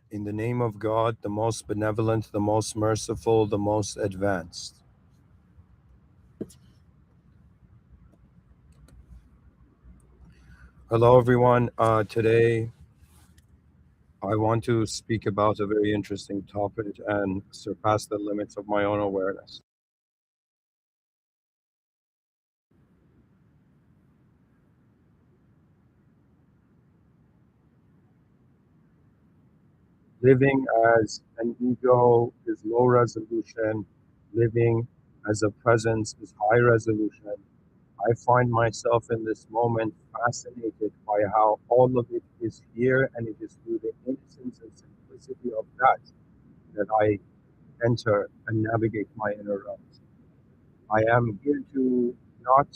In the name of God, the most benevolent, the most merciful, the most advanced. Hello, everyone. Today, I want to speak about a very interesting topic and surpass the limits of my own awareness. Living as an ego is low resolution, living as a presence is high resolution. I find myself in this moment fascinated by how all of it is here, and it is through the innocence and simplicity of that I enter and navigate my inner realms. I am here to not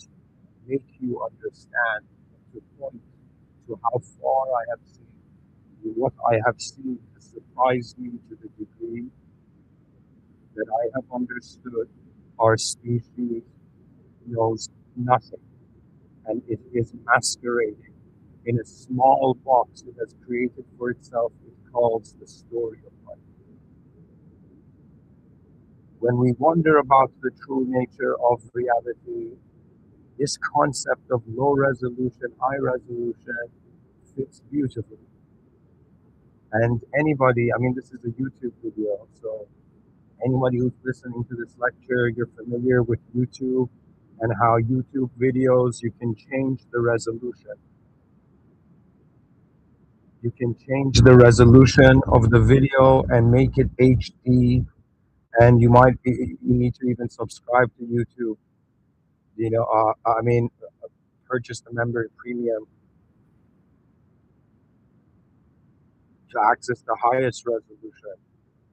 make you understand, but to point to how far I have seen. What I have seen has surprised me to the degree that I have understood our species knows nothing, and it is masquerading in a small box it has created for itself. It calls the story of life. When we wonder about the true nature of reality, this concept of low resolution, high resolution fits beautifully. And anybody, I mean, this is a YouTube video, so anybody who's listening to this lecture, you're familiar with YouTube and how YouTube videos, you can change the resolution. You can change the resolution of the video and make it HD, and you need to even subscribe to YouTube. I mean, purchase the member premium to access the highest resolution.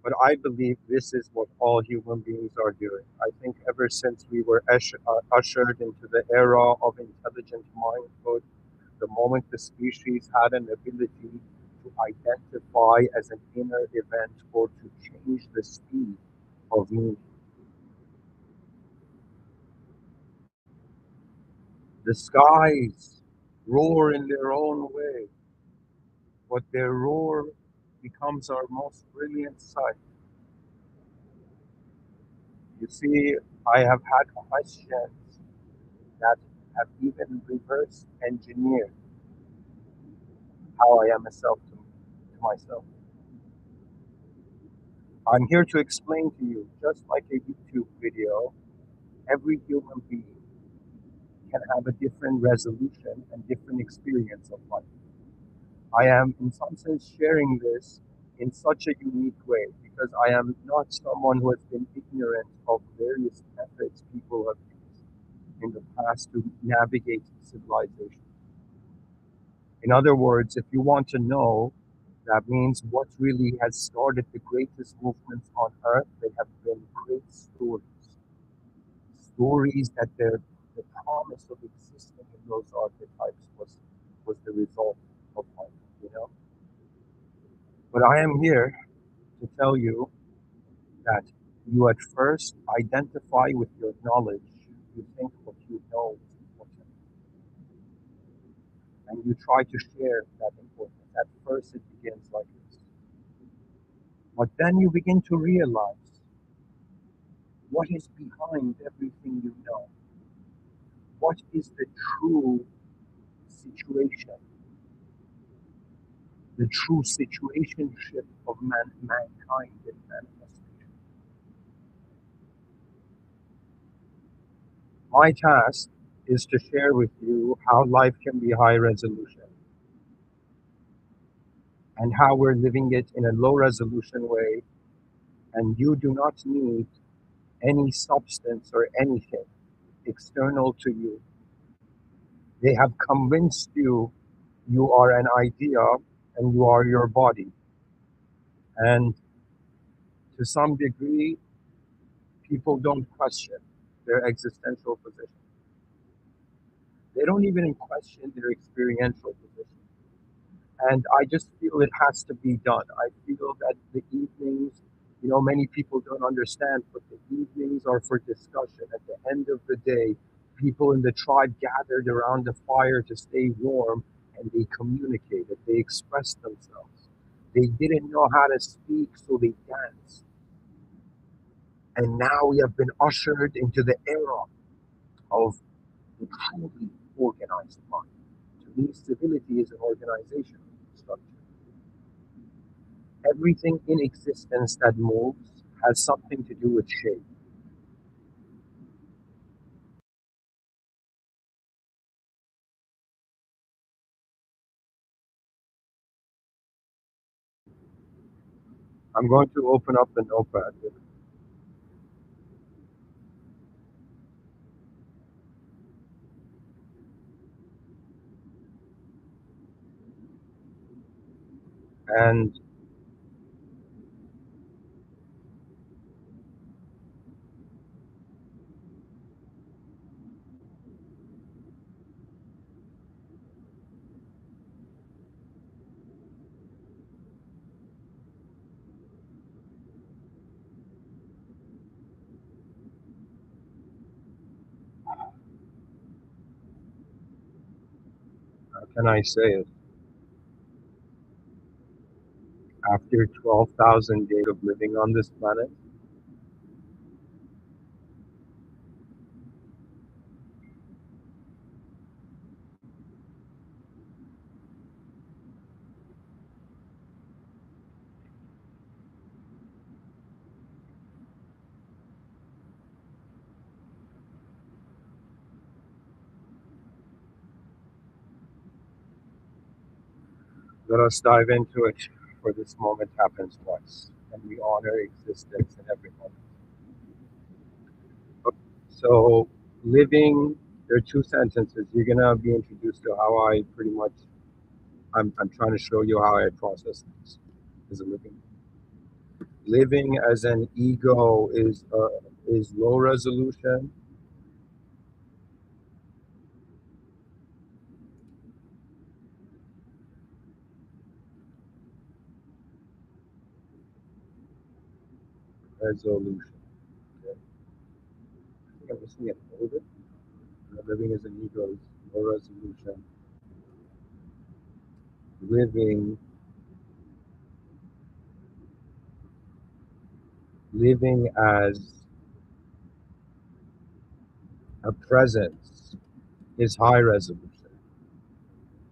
But I believe this is what all human beings are doing. I think ever since we were ushered into the era of intelligent mindhood, the moment the species had an ability to identify as an inner event or to change the speed of meaning, the skies roar in their own way, but their roar becomes our most brilliant sight. You see, I have had questions that have even reverse engineered how I am a self to myself. I'm here to explain to you, just like a YouTube video, every human being can have a different resolution and different experience of life. I am, in some sense, sharing this in such a unique way because I am not someone who has been ignorant of various methods people have used in the past to navigate civilization. In other words, if you want to know, that means what really has started the greatest movements on earth, they have been great stories. Stories that the promise of existing in those archetypes was the result of life, you know? But I am here to tell you that you at first identify with your knowledge. You think what you know is important, and you try to share that importance. At first, it begins like this. But then you begin to realize what is behind everything you know. What is the true situation, the true situationship of mankind in manifestation? My task is to share with you how life can be high resolution and how we're living it in a low resolution way, and you do not need any substance or anything external to you. They have convinced you you are an idea and you are your body. And to some degree, people don't question their existential position. They don't even question their experiential position. And I just feel it has to be done. I feel that the evenings, many people don't understand, but the evenings are for discussion. At the end of the day, people in the tribe gathered around the fire to stay warm, and they communicated, they expressed themselves. They didn't know how to speak, so they danced. And now we have been ushered into the era of a truly organized mind. To me, civility is an organizational structure. Everything in existence that moves has something to do with shape. I'm going to open up the notepad and how can I say it? After 12,000 days of living on this planet, let us dive into it, for this moment happens twice, and we honor existence in every moment. So, living, there are two sentences. You're going to be introduced to how I pretty much, I'm trying to show you how I process things as a living. Living as an ego is low resolution. Resolution. Okay. I think I'm missing it a little bit. Living as an ego is low resolution. Living, living as a presence is high resolution.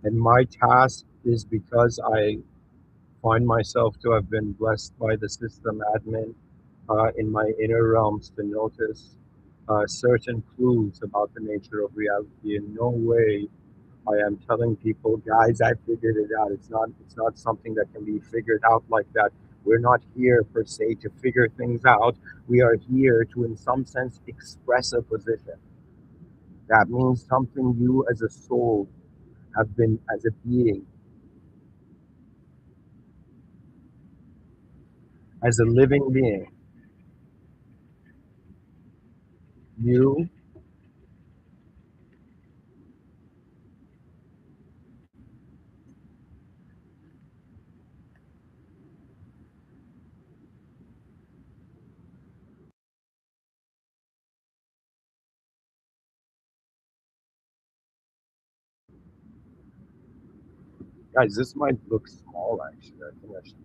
And my task is, because I find myself to have been blessed by the system admin in my inner realms to notice certain clues about the nature of reality. In no way I am telling people, guys, I figured it out. It's not something that can be figured out like that. We're not here per se to figure things out. We are here to, in some sense, express a position. That means something you as a soul have been, as a being, as a living being. You, guys, this might look small actually. I think I should.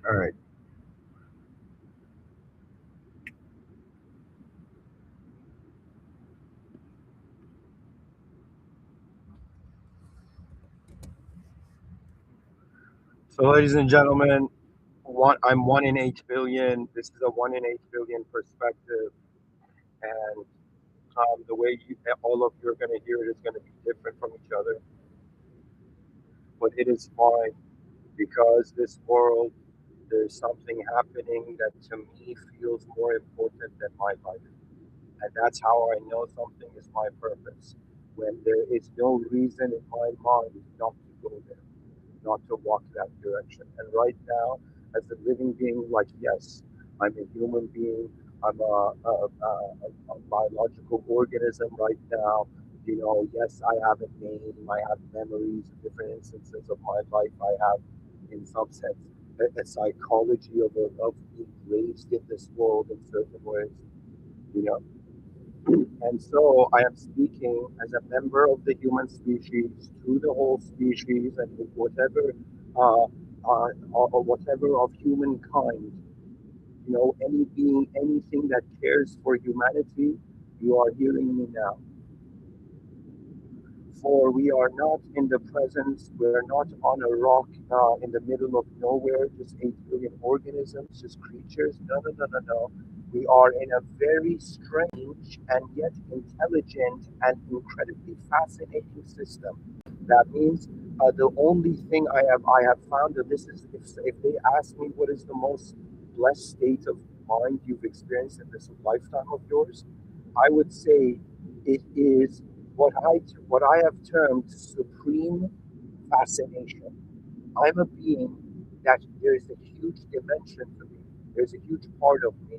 All right. So, ladies and gentlemen, I'm 1 in 8 billion. This is a 1 in 8 billion perspective, and the way all of you are going to hear it is going to be different from each other. But it is fine, because this world, there's something happening that to me feels more important than my life. And that's how I know something is my purpose. When there is no reason in my mind not to go there, not to walk that direction. And right now, as a living being, like, yes, I'm a human being, I'm a biological organism right now. Yes, I have a name, I have memories of different instances of my life. I have, in some sense, a psychology of being raised in this world in certain ways. you know. And so I am speaking as a member of the human species to the whole species and whatever, or whatever of humankind, any being, anything that cares for humanity, you are hearing me now. For we are not in the presence, we're not on a rock in the middle of nowhere, just 8 billion organisms, just creatures. No, no, no, no, no. We are in a very strange and yet intelligent and incredibly fascinating system. That means the only thing I have found that this is, if they ask me what is the most blessed state of mind you've experienced in this lifetime of yours, I would say it is what I have termed supreme fascination. I'm a being that there is a huge dimension to me. There's a huge part of me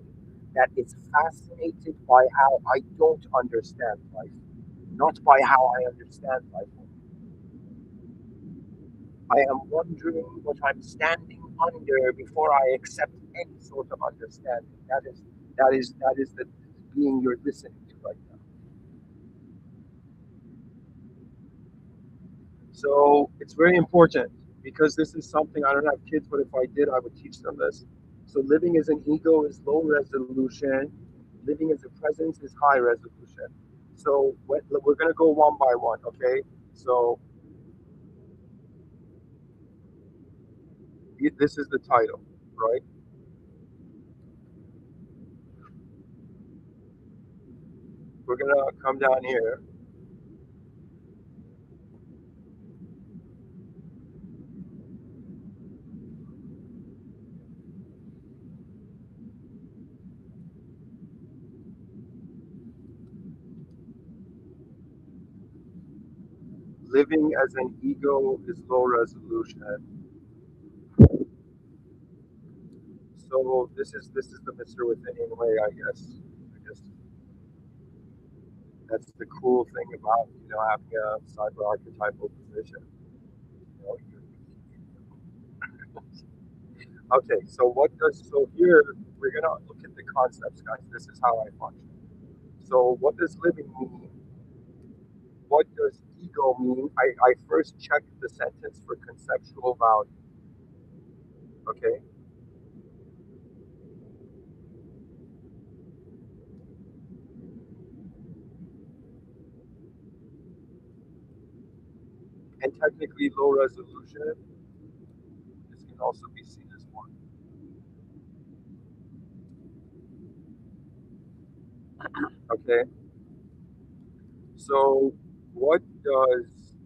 that is fascinated by how I don't understand life, not by how I understand life. I am wondering what I'm standing under before I accept any sort of understanding. That is the being you're listening to right now. So it's very important because this is something I don't have kids, but if I did, I would teach them this. So living as an ego is low resolution. Living as a presence is high resolution. So we're going to go one by one, okay? So this is the title, right? We're going to come down here. Living as an ego is low resolution. So this is the Mr. Within way, I guess. I guess that's the cool thing about having a cyber archetypal position. You know, you, okay, so here we're gonna look at the concepts, guys. This is how I function. So what does living mean? What does ego mean? I first check the sentence for conceptual value. Okay, and technically low resolution. This can also be seen as one. Okay, so what does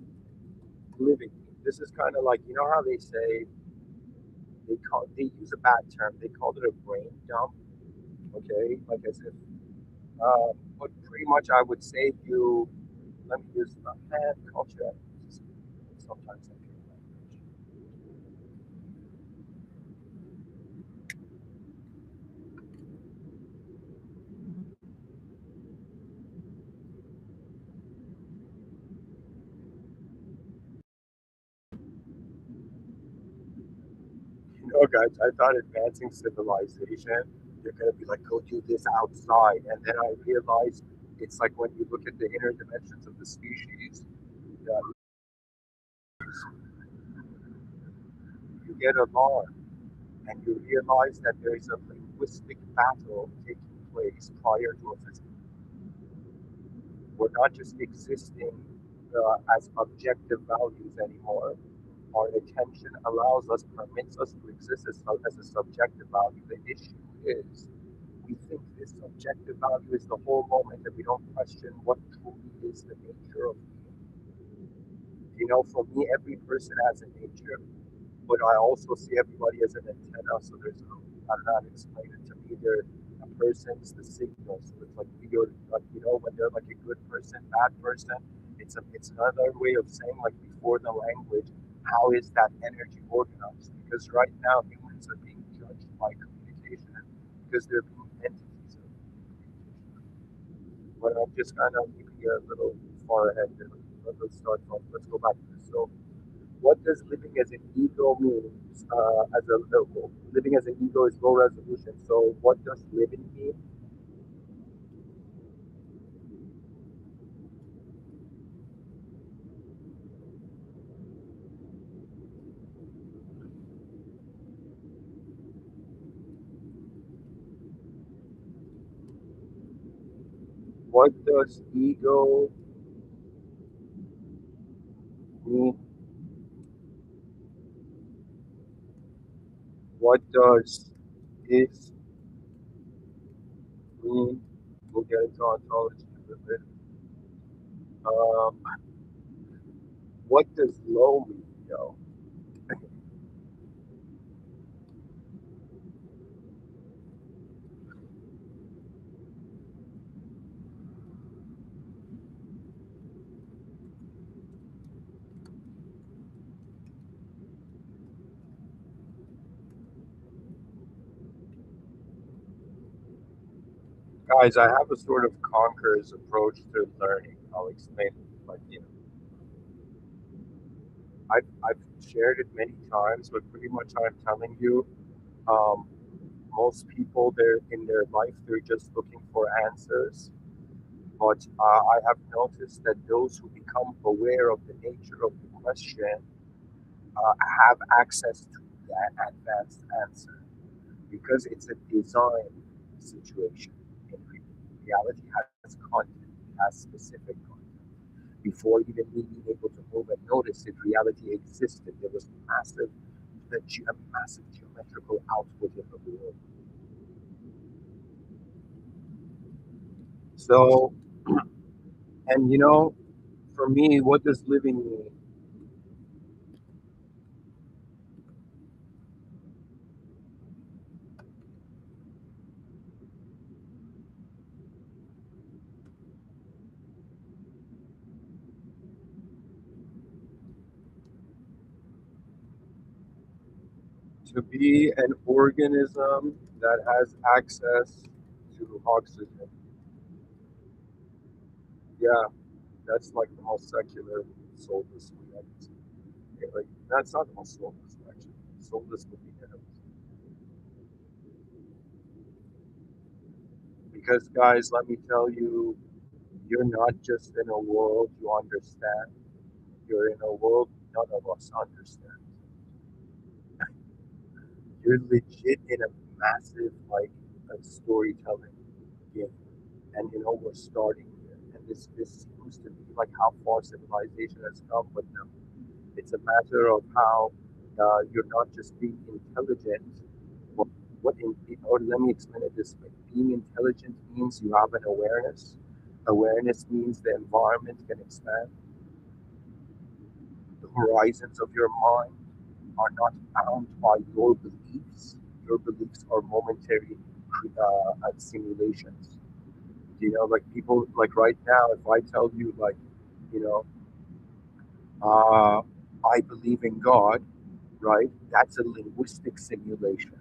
living mean? This is kind of like how they say they use a bad term. They called it a brain dump. Okay, like as if. But pretty much, I would say you. Let me use the hand culture. Sometimes I feel language. Guys, I thought advancing civilization, you're gonna be like, go do this outside, and then I realized it's like when you look at the inner dimensions of the species, that you get alarmed and you realize that there is a linguistic battle taking place prior to a physical. We're not just existing as objective values anymore. Our attention allows us, permits us to exist as a subjective value. The issue is we think this subjective value is the whole moment and we don't question what truly is the nature of being. For me, every person has a nature, but I also see everybody as an antenna. So there's I don't know how to explain it to me. A person's the signal. So it's like you're like when they're like a good person, bad person. It's another way of saying like before the language, how is that energy organized? Because right now humans are being judged by communication because they're being entities of communication. But I'm just kind of maybe a little far ahead here. Let's start from. Let's go back to this. So what does living as an ego mean? Living as an ego is low resolution. So what does living mean? What does ego mean? What does is mean? We'll get into ontology a little bit. Um, what does low mean, yo? Guys, I have a sort of conqueror's approach to learning. I'll explain it. Like, I've shared it many times, but pretty much I'm telling you, um, most people, they're in their life, they're just looking for answers. But I have noticed that those who become aware of the nature of the question have access to that advanced answer because it's a design situation. In reality, has content, has specific content. Before even me being able to move and notice it, reality existed. There was a massive geometrical output in the world. So, and for me, what does living mean? To be an organism that has access to oxygen. Yeah, that's like the most secular soulless way I can say. Yeah, like that's not the most soulless actually. Soulless would be animals. Because guys, let me tell you, you're not just in a world you understand. You're in a world none of us understand. You're legit in a massive like storytelling game. And we're starting here. And this seems to be like how far civilization has come, but no, it's a matter of how you're not just being intelligent. What, or let me explain it this way: being intelligent means you have an awareness. Awareness means the environment can expand. The horizons of your mind are not bound by your beliefs. Your beliefs are momentary simulations. Like people, like right now, if I tell you, like, you know, uh, I believe in God, right? That's a linguistic simulation.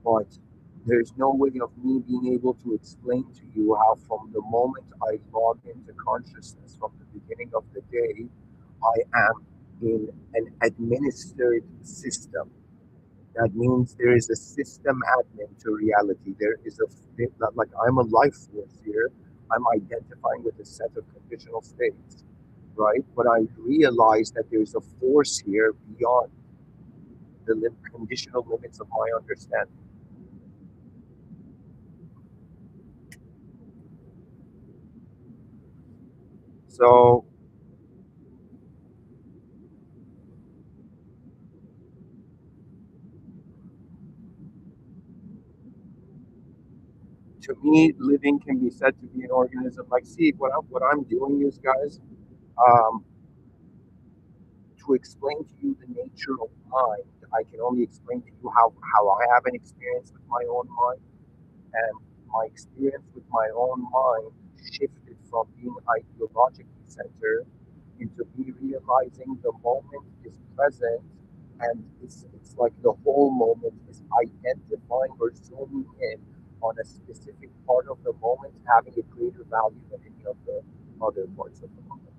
But there's no way of me being able to explain to you how, from the moment I log into consciousness, from the beginning of the day, I am in an administered system. That means there is a system admin to reality. There is like I'm a life force here. I'm identifying with a set of conditional states, right? But I realize that there's a force here beyond the conditional limits of my understanding. So to me, living can be said to be an organism. Like, see, what I'm doing is, guys, um, to explain to you the nature of mind, I can only explain to you how I have an experience with my own mind. And my experience with my own mind shifted from being ideologically centered into me realizing the moment is present, and it's like the whole moment is identifying or zooming in on a specific part of the moment having a greater value than any of the other parts of the moment.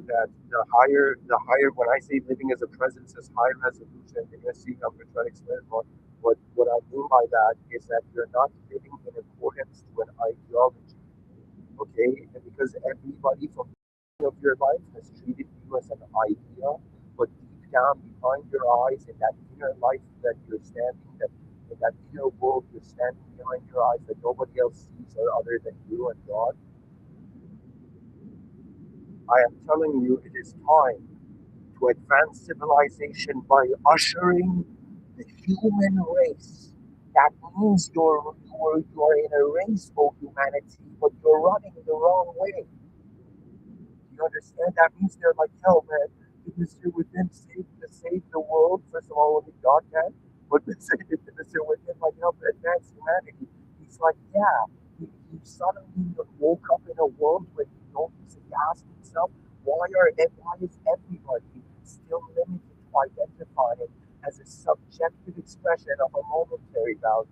That the higher when I say living as a presence is high resolution, you're gonna see I'm gonna try to explain it more. What I mean by that is that you're not living in accordance to an ideology, okay? And because everybody from the beginning of your life has treated you as an idea, but deep down behind your eyes in that inner life that you're standing, that in that inner world you're standing behind your eyes that nobody else sees other than you and God. I am telling you, it is time to advance civilization by ushering the human race. That means you're in a race for humanity, but you're running the wrong way. You understand? That means they're like, hell, man, if Mr. Within save the world, first of all, only God can. But Mr. Within, like, help advance humanity. He's like, yeah. He suddenly woke up in a world where he noticed, he asked himself, why is everybody still limited to identifying as a subjective expression of a momentary value?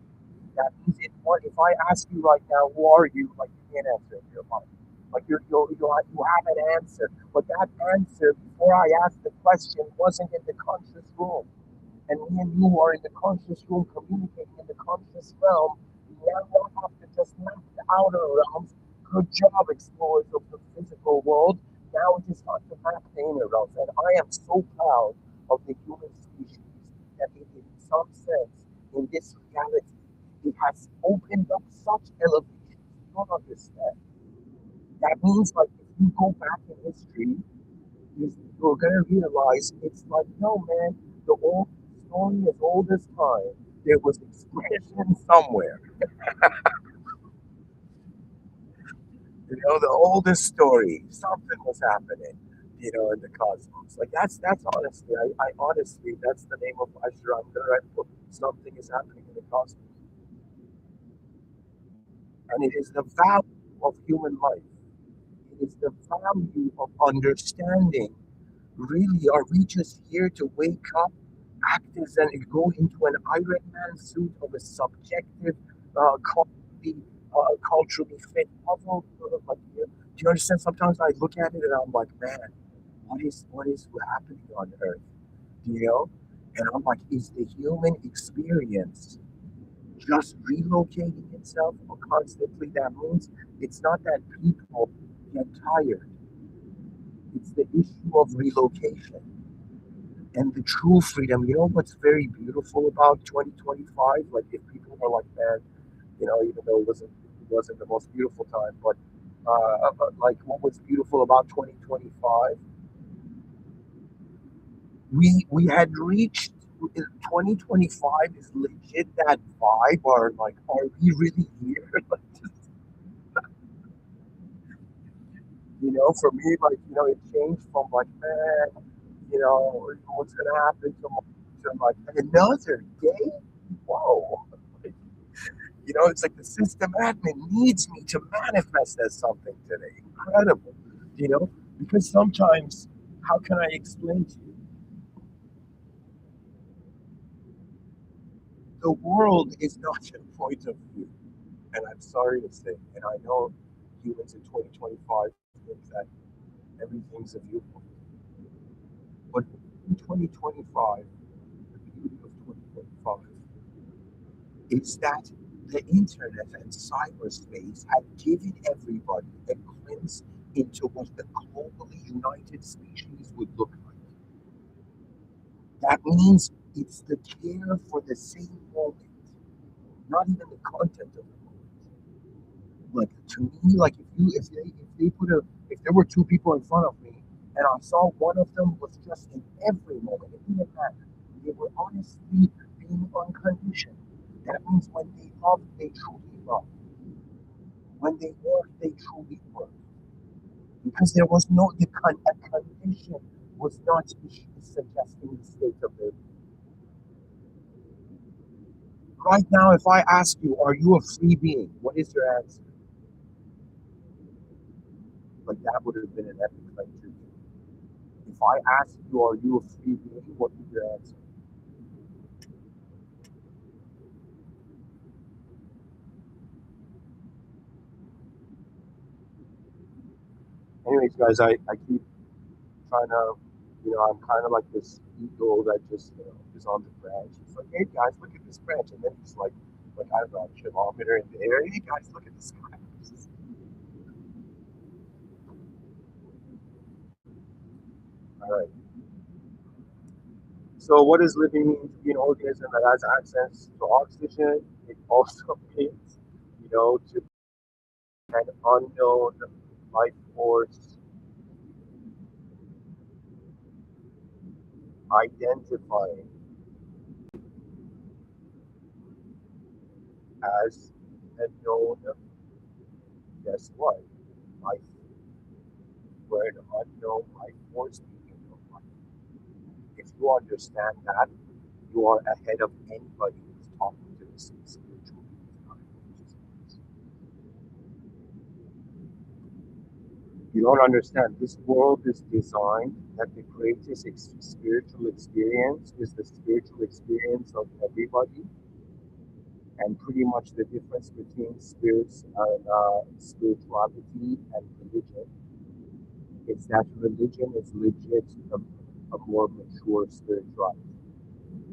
That means if I ask you right now, who are you? Like you can't answer in your mind. Like you have an answer, but that answer before I asked the question wasn't in the conscious room. And me and you are in the conscious room communicating in the conscious realm. We now don't have to just map the outer realms. Good job, explorers of the physical world. Now we just have to map the inner realms. And I am so proud of the human species that in some sense, in this reality, it has opened up such elevations. You don't understand. That means, like, if you go back in history, you're going to realize it's like, no, man, the old story as old as time. There was expression somewhere. The oldest story, something was happening, in the cosmos. Like, that's honestly, I honestly, that's the name of Ashram. Something is happening in the cosmos. And it is the value of human life. It is the value of understanding. Really, are we just here to wake up, act as and go into an Iron Man suit of a subjective, culturally fit puzzle? Like, do you understand? Sometimes I look at it and I'm like, man, what is happening on Earth? You know, and I'm like, is the human experience just relocating itself or constantly? That means it's not that people get tired, it's the issue of relocation and the true freedom. You know what's very beautiful about 2025? Like, if people were like, man, even though it wasn't the most beautiful time, but like, what was beautiful about 2025? We had reached 2025 is legit that vibe, or like, are we really here? Like, for me, like, it changed from like, man, what's gonna happen tomorrow to like another day. Whoa. Like, it's like the system admin needs me to manifest as something today. Incredible. Because sometimes, how can I explain to you? The world is not your point of view. And I'm sorry to say, and I know humans in 2025 think that everything's a viewpoint. But in 2025, the beauty of 2025 is that the internet and cyberspace have given everybody a glimpse into what the globally united species would look like. That means it's the care for the same moment, not even the content of the moment. Like, to me, like, if there were two people in front of me and I saw one of them was just in every moment, it didn't matter. They were honestly being unconditioned. That means when they love, they truly love. When they work, they truly work. Because there was no a condition was not suggesting the state of their. Right now, if I ask you, are you a free being? What is your answer? Like, that would have been an epic claim to you. If I ask you, are you a free being? What would your answer? Anyways, guys, I keep trying to, I'm kind of like this eagle that just, is on the branch. It's like, hey guys, look at this branch. And then it's like, I don't know, a kilometer in the air. Hey guys, look at the sky. All right. So, what does living mean to be an organism that has access to oxygen? It also means, to an unknown life force identifying as a known, guess what? Life, where an unknown life force being a known life. If you understand that, you are ahead of anybody who's talking to this spiritual being. You don't understand. This world is designed that the greatest spiritual experience is the spiritual experience of everybody, and pretty much the difference between spirituality and religion is that religion is legit a more mature spirituality.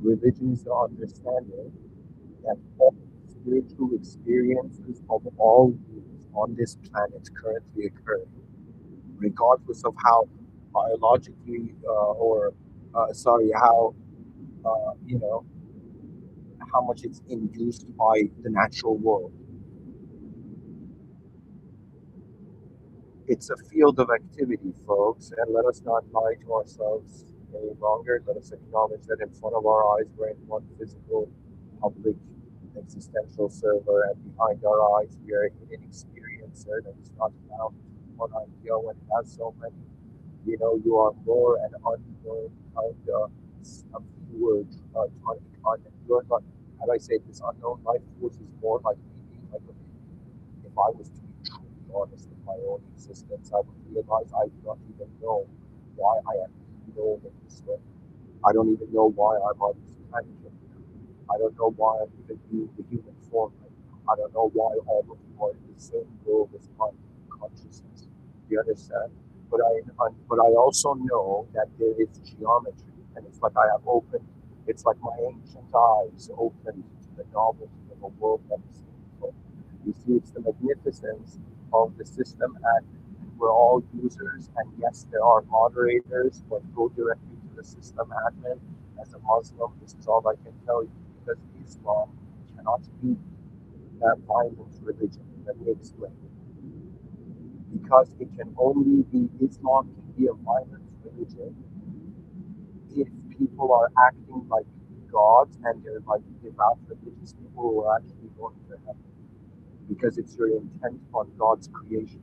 Religion is the understanding that all spiritual experiences of all beings on this planet currently occurring, regardless of how biologically or sorry, how you know how much it's induced by the natural world. It's a field of activity, folks, and let us not lie to ourselves any longer. Let us acknowledge that in front of our eyes, we're in one physical, public, existential server, and behind our eyes, we are a hidden experiencer that is not found in one idea when it has so many. You are more an unknown kind of viewer, kind of, you're not, how do I say, this unknown life force is more like me being like a baby. If I was to be truly honest with my own existence, I would realize I do not even know why I am known in this way. I don't even know why I'm on this planet. I don't know why I'm even being the human form right now. I don't know why all of you are in the same world as my consciousness. Do you understand? But I also know that there is geometry, and it's like I have opened. It's like my ancient eyes opened to the novelty of a world never seen before. You see, it's the magnificence of the system, and we're all users. And yes, there are moderators, but go directly to the system admin. As a Muslim, this is all I can tell you, because Islam cannot be that violent religion. Let me explain. Because it can only be, Islam can be a violent religion if people are acting like gods and they're like devout religious people who are actually going to heaven. Because it's your intent on God's creation.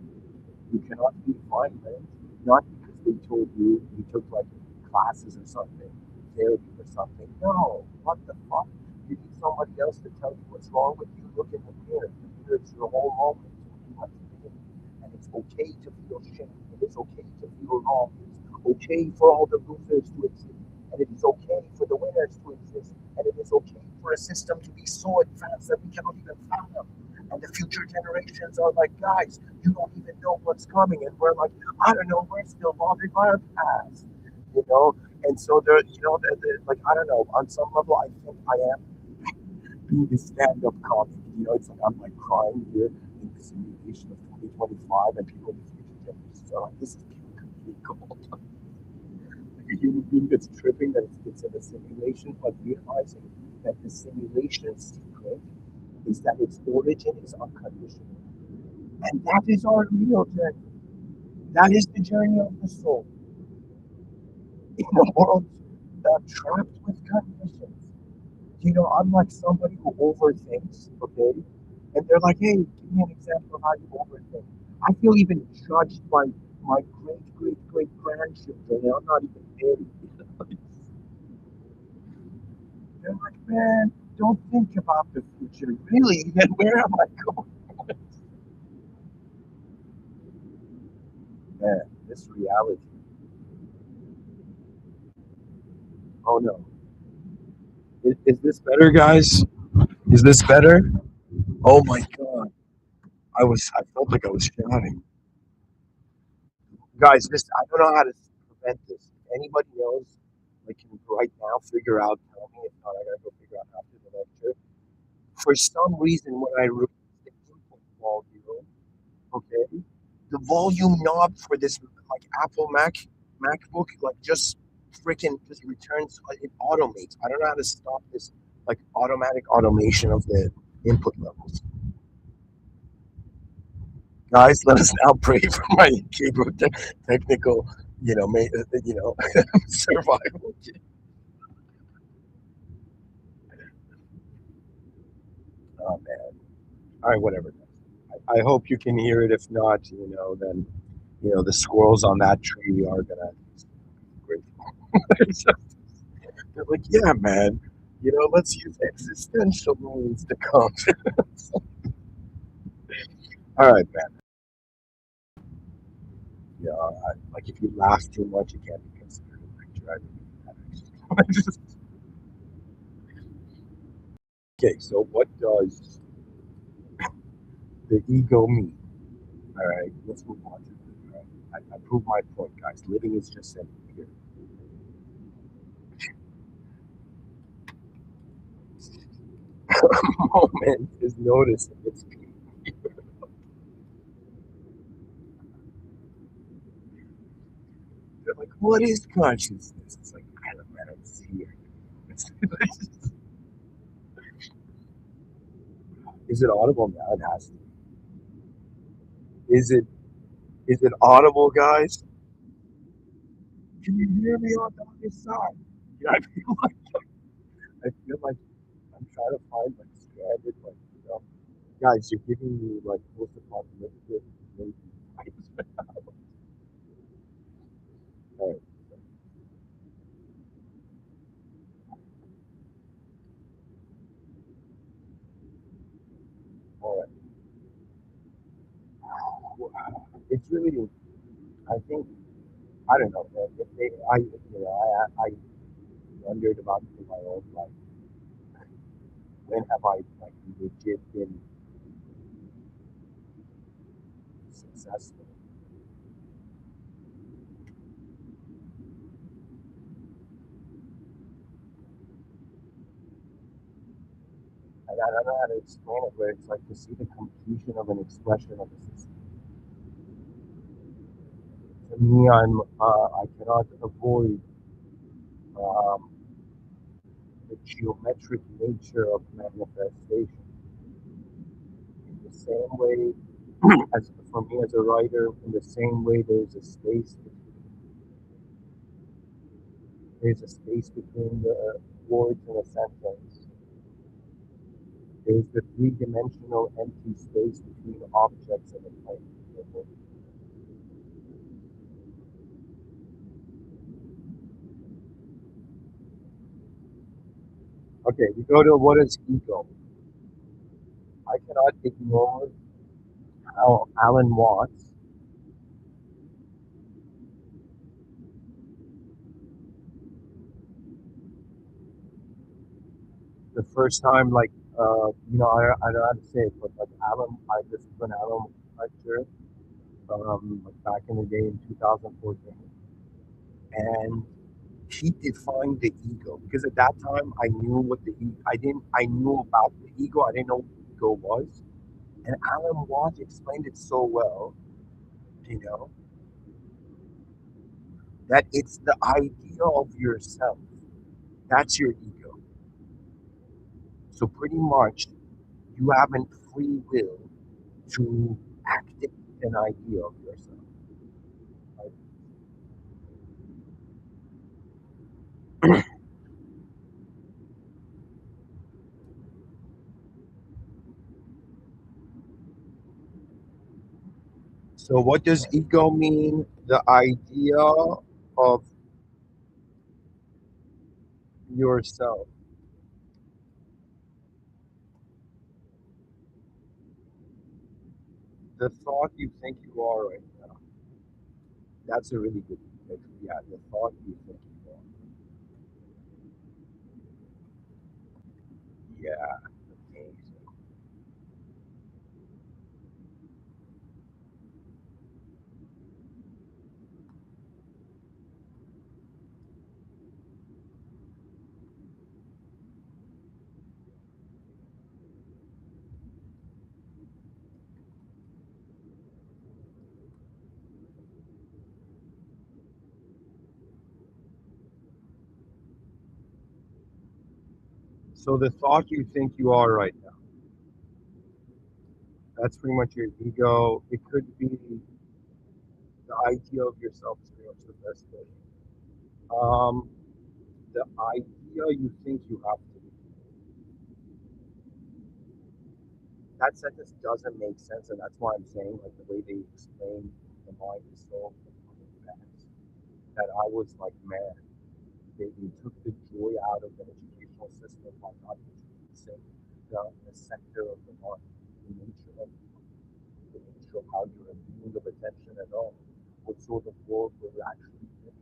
You cannot be violent, not because they told you took like classes or something, therapy or something. No, what the fuck? You need somebody else to tell you what's wrong with you. Look in the mirror. The mirror is your whole moment. You have to be in. And it's okay to feel shame. It is okay to feel wrong. It's okay for all the losers to exist. And it is okay for the winners to exist. And it is okay for a system to be so advanced that we cannot even fathom. And the future generations are like, guys, you don't even know what's coming. And we're like, I don't know, we're still bothered by our past, you know? And so there, like, I don't know, on some level, I think I am being a stand up comic. It's like I'm like crying here in the simulation of 2025, and people in the future generations are like, this is complete gold. Like a human being that's tripping that it's in a simulation, but realizing that the simulation's secret is that its origin is unconditional. And that is our real journey. That is the journey of the soul in a world trapped with conditions. I'm like somebody who overthinks, okay? And they're like, hey, give me an example of how you overthink. I feel even judged by my great, great, great grandchildren. I'm not even there. They're like, man, don't think about the future. Really? Then where am I going? Man, this reality. Oh no. Is this better, guys? Is this better? Oh my god. I felt like I was shouting. Guys, this I don't know how to prevent this. If anybody knows, like can right now figure out, tell me. If not, I gotta go figure out after the lecture. For some reason when I release the input volume, okay, the volume knob for this like Apple MacBook like just freaking just returns. It automates. I don't know how to stop this like automatic automation of the input levels. Guys, let us now pray for my technical, survival. Oh man. All right, whatever. I hope you can hear it. If not, then the squirrels on that tree are gonna be grateful. They're like, yeah, man. Let's use existential means to come. All right, man. Yeah, like if you laugh too much, you can't be considered a preacher. Okay, so what does the ego mean? All right, let's move on to it. All right? I prove my point, guys. Living is just simple here. Moment is noticing its peak. They're like, what is consciousness? It's like, I don't see it. Is it audible now? It has to. Is it audible, guys? Can you hear me on the other side? Yeah, I feel like I'm trying to find like stranded, like guys, you're giving me like post-apocalyptic maybe vibes. All right, all right. It's really, I think, I don't know, man. If they, I wondered about in my own life, when have I like legit been successful? And I don't know how to explain it, but it's like to see the completion of an expression of a system. To me, I cannot avoid um, the geometric nature of manifestation. In the same way, as for me as a writer, in the same way there's a space between the words in a sentence. There's the three-dimensional empty space between objects in a plane. Okay, we go to what is ego. I cannot ignore how Alan Watts, the first time, like, I don't know how to say it, but like I listened to an Alan lecture like back in the day in 2014, and he defined the ego because at that time I knew about the ego. I didn't know what the ego was, and Alan Watts explained it so well, you know, that it's the idea of yourself. That's your ego. So pretty much you haven't free will to activate an idea of yourself. Right? So what does ego mean? The idea of yourself, the thought you think you are right now. That's a really good. Yeah, the thought you think you are. Yeah, amazing. So the thought you think you are right now, that's pretty much your ego. It could be the idea of yourself is pretty much the best way. Um, the idea you think you have to be. That sentence doesn't make sense, and that's why I'm saying like the way they explain the mind is so advanced that I was like, man, they took the joy out of the educational system by not introducing the sector of the mind, the nature of the nature of how you're a being of attention at all. What sort of world we're actually in.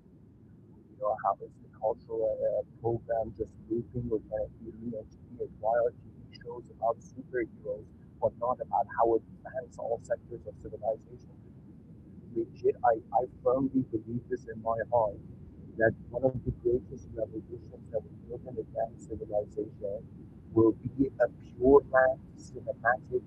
You know, how is the cultural program just looping or can it be re-engineered? Why are TV shows about superheroes but not about how advanced all sectors of civilization could be? Legit, I firmly believe this in my heart that one of the greatest revolutions that will build an advanced civilization will be a pure land cinematic,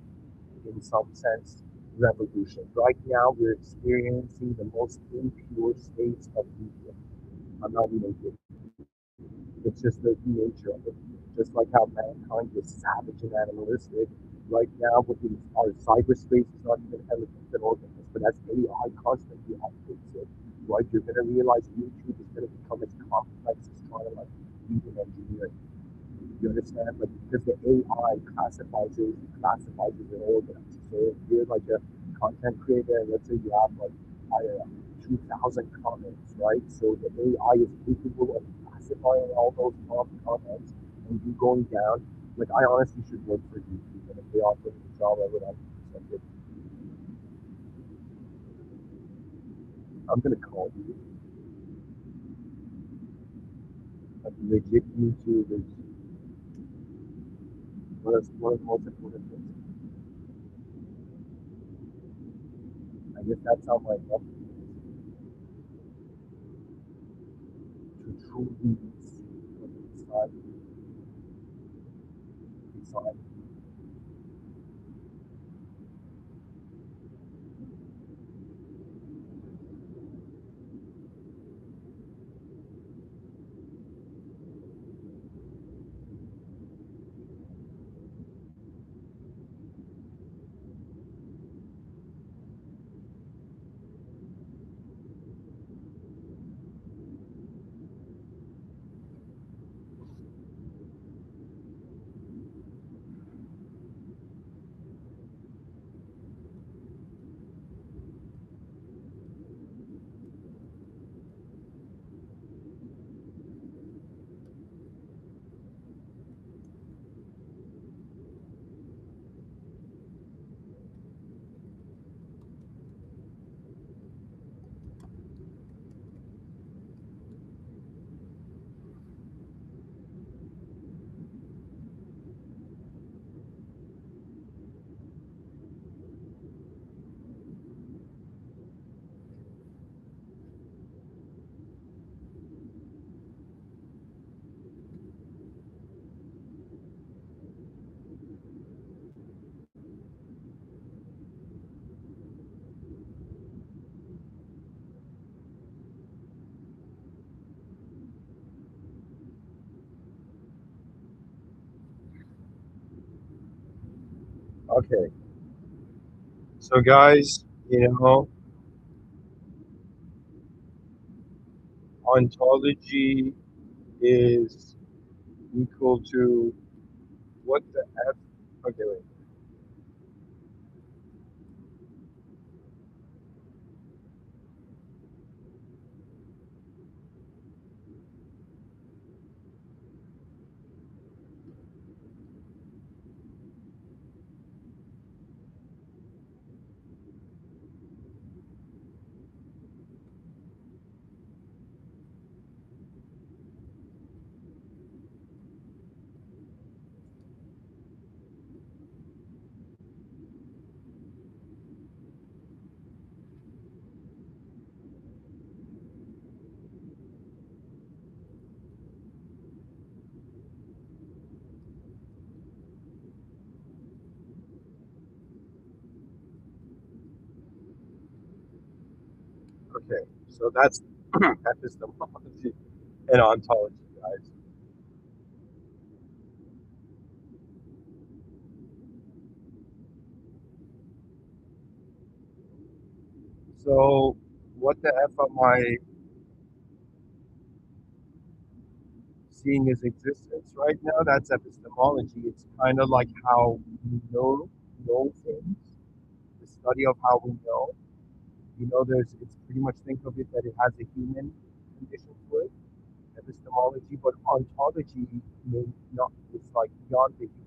in some sense, revolution. Right now, we're experiencing the most impure states of media. I'm not even kidding. It's just the nature of it. Just like how mankind was savage and animalistic, right now within our cyberspace is not even elegant and organized. But as AI constantly updates it, right, you're gonna realize YouTube is gonna become as complex as trying to like read an engineer. You understand? Like because the AI classifies it and organizes. So if you're like a content creator, and let's say you have like I don't know, 2,000 comments, right? So the AI is capable of classifying all those top comments and you going down. Like I honestly should work for YouTube, and if they offer me a job, I would 100% it. I'm gonna call you. Like legit YouTube is one of the most important things. I guess that's how my love to truly see from inside. Okay, so guys, ontology is equal to what the F? Okay, wait. Okay, so that's epistemology and ontology, guys. So, what the F am I seeing as existence right now? That's epistemology. It's kind of like how we know things, the study of how we know. It's pretty much think of it that it has a human condition to it, epistemology, but ontology may not, it's like beyond the human.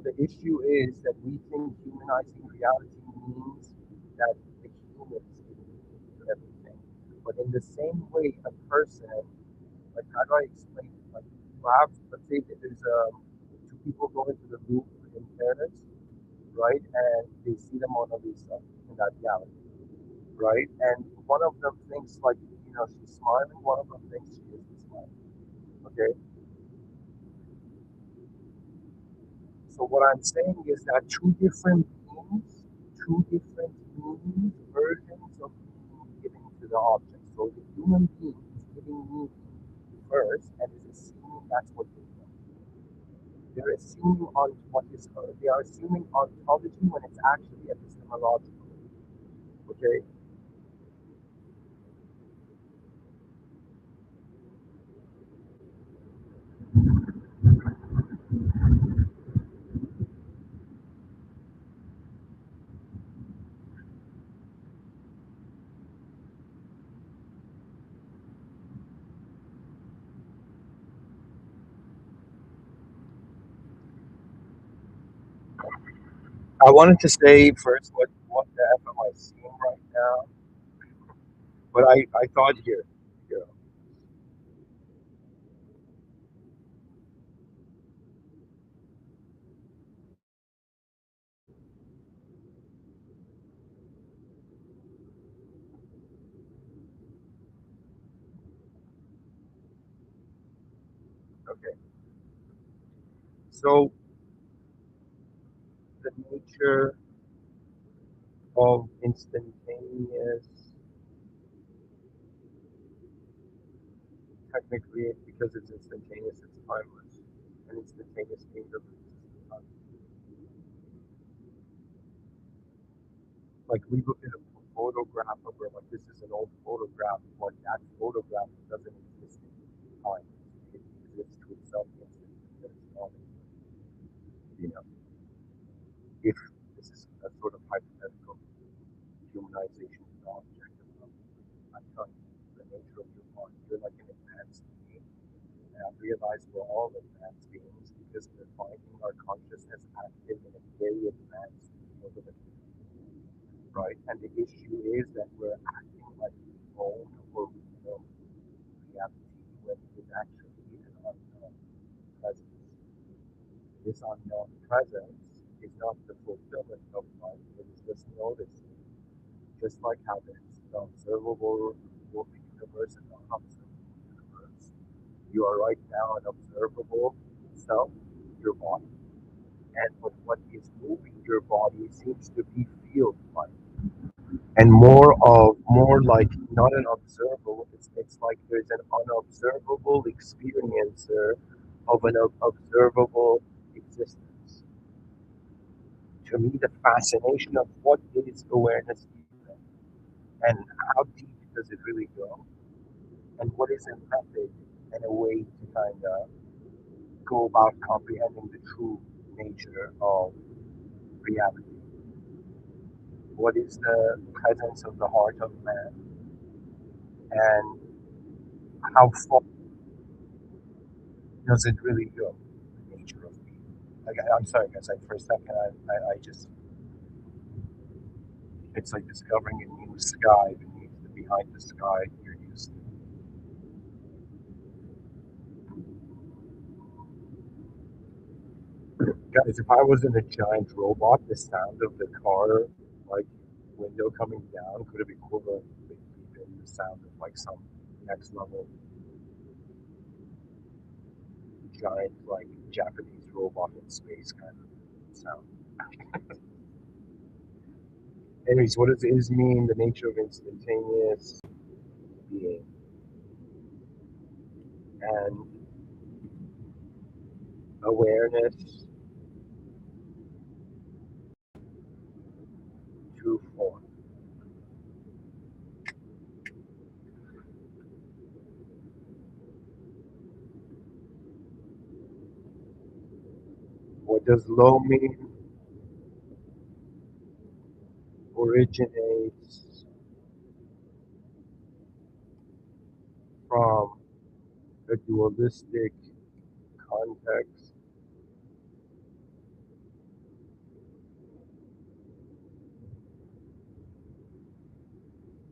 The issue is that we think humanizing reality means that the humans do everything. But in the same way, a person, like, how do I explain it? Like, you have, let's say that there's two people go into the Louvre in Paris, right? And they see the Mona Lisa in that gallery, right? And one of them thinks, like, she's smiling, one of them thinks she isn't smiling, okay? So what I'm saying is that two different meanings, versions of meaning given to the object. So the human being is giving meaning first and is assuming that's what they know. They're assuming on what is they are assuming ontology when it's actually epistemological. Okay. I wanted to say first what the F am I seeing right now? But I thought here. Okay. So the nature of instantaneous, technically, because it's instantaneous, it's timeless. And instantaneous means of time. Like, we look at a photograph of her, like, this is an old photograph, but that photograph doesn't exist in time. It exists to itself instantly. You know, if this is a sort of hypothetical humanization of the object of, I'm telling you, the nature of your mind, you're like an advanced being. And I realize we're all advanced beings because we're finding our consciousness active in a very advanced field of it, right? And the issue is that we're acting like we own or we know reality when it is actually an unknown presence. This unknown presence is not the fulfillment of life, it is just noticing. Just like how there's the observable universe and the unobservable universe. You are right now an observable self, your body, and what is moving your body seems to be field like, and more like not an observable. It's like there's an unobservable experiencer of an observable existence. To me, the fascination of what is awareness even, and how deep does it really go, and what is a method and a way to kind of go about comprehending the true nature of reality. What is the presence of the heart of man, and how far does it really go? The nature of being. Like, I'm sorry, guys. For a second, I just, it's like discovering a new sky beneath the behind the sky you're used to. Guys, if I was in a giant robot, the sound of the car, like, window coming down, could have equivalent been the sound of like some next level giant, like, Japanese robot in space kind of sound. Anyways, what does is mean? The nature of instantaneous being and awareness to form. Does low mean originates from a dualistic context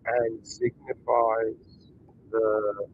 and signifies the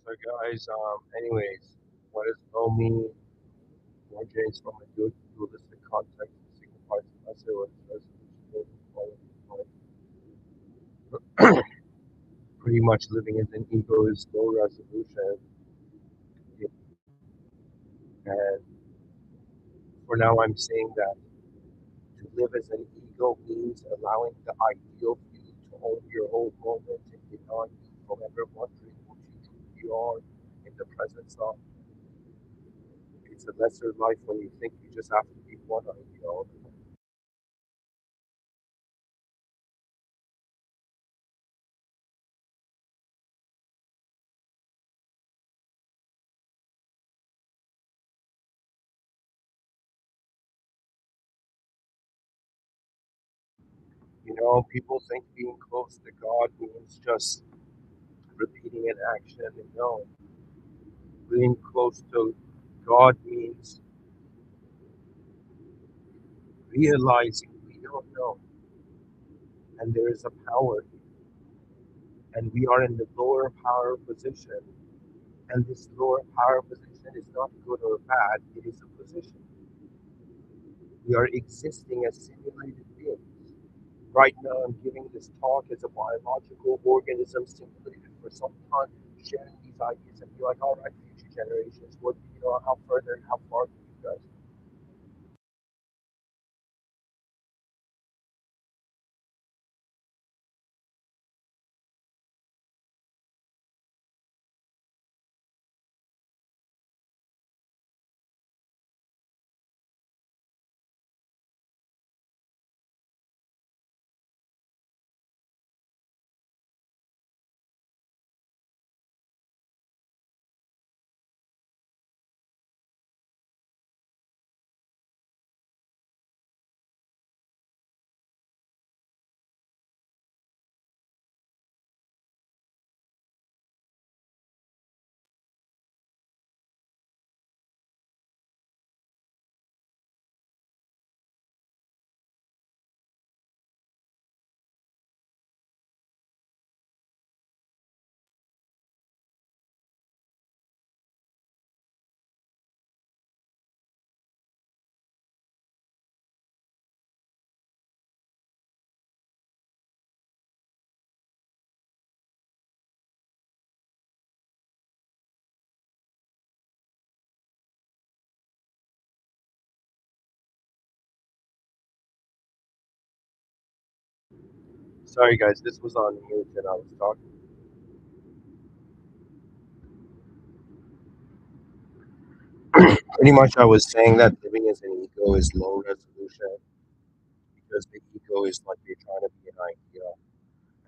so guys. Anyways, what does low mean? Originates from a dualistic context and signifies lesser or resolution quality. Pretty much living as an ego is low resolution, and for now, I'm saying that to live as an ego means allowing the ideal you to own your whole moment and deny you from ever wondering what you truly are in the presence of. It's a lesser life when you think you just have to be one ideal. People think being close to God means just repeating an action. No, being close to God means realizing we don't know, and there is a power, and we are in the lower power position, and this lower power position is not good or bad, it is a position. We are existing as simulated beings. Right now, I'm giving this talk as a biological organism simulated for some time, sharing these ideas and be like, all right, future generations, how further, how far can you guys? Sorry, guys, this was on mute and I was talking. Pretty much, I was saying that living as an ego is low resolution because the ego is like you're trying to be an idea,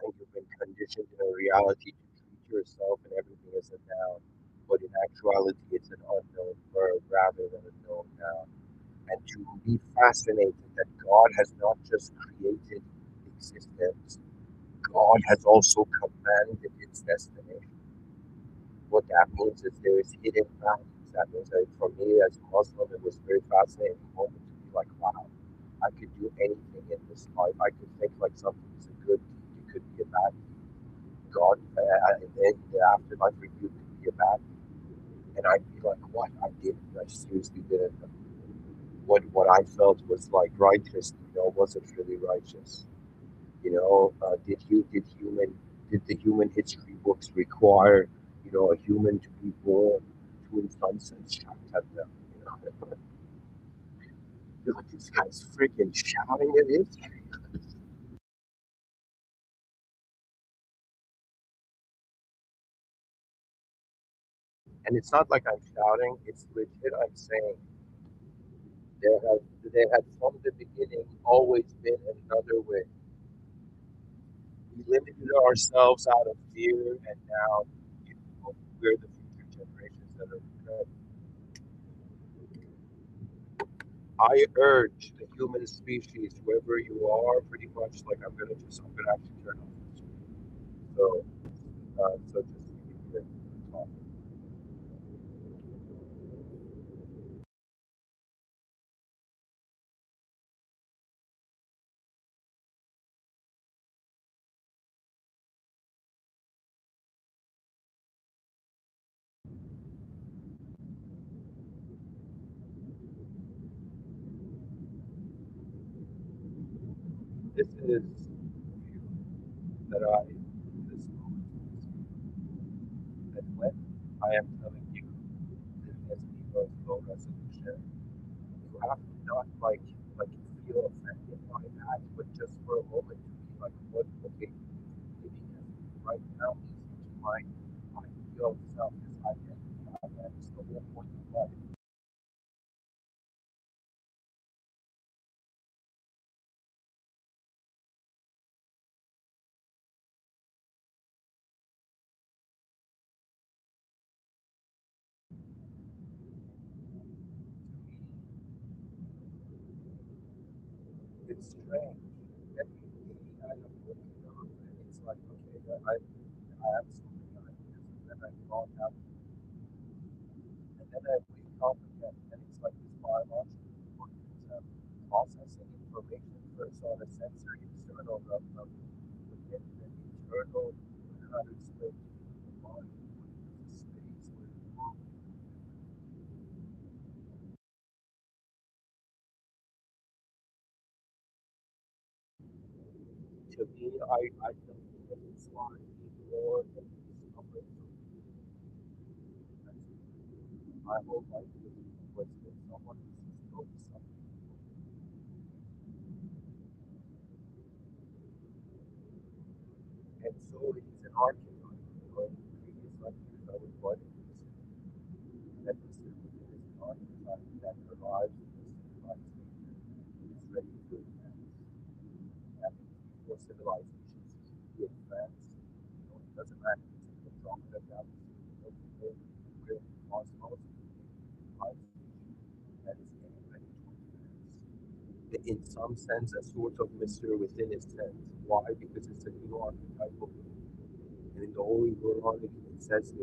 and you've been conditioned in a reality to treat yourself and everything as a noun, but in actuality, it's an unknown verb rather than a known noun. And to be fascinated that God has not just created existence, God has also commanded its destination. What that means is there is hidden values. That means that for me as a Muslim, it was very fascinating moment to be like, wow, I could do anything in this life. I could think like something is a good deed, it could be a bad deed. God, and then the afterlife review could be a bad deed. And I'd be like, what? I didn't. I seriously didn't. What I felt was like righteous, wasn't really righteous. Did the human history books require, a human to be born to in some sense shout at them? You're like, this guy's freaking shouting at it. And it's not like I'm shouting, it's legit I'm saying there had from the beginning always been another way. We limited ourselves out of fear, and now we're the future generations that are regretting. I urge the human species, whoever you are, pretty much like I'm gonna actually turn off this. So just keep it talk. This is that this moment that when I am telling you this as people low resolution, you have to not like feel offended by that, but just for a moment to be like, what okay, living as right now is my ideal self, this identity I am, is the whole point of life. It's strange. I have so many ideas, and then I thought out, and then I wake up again, and it's like this biological organism processing information first on a sensory external level, but then an internal, how to explain to you, the mind, the space where the world. To me, I don't think it's like more than discovery. My whole life was with someone who just knows something. And so he's an archetype. In previous lectures, I was writing that Mr. Within is an archetype that arrives in the civilization, is ready to advance. That means before civilization ceases to advance, it doesn't matter if it's in Andromeda galaxy, the Milky Way, where the cosmos, civilization that is getting ready to advance. In some sense, a sort of Mr. Within is sense. Why? Because it's a new archetypal. And in the Holy Quran, it says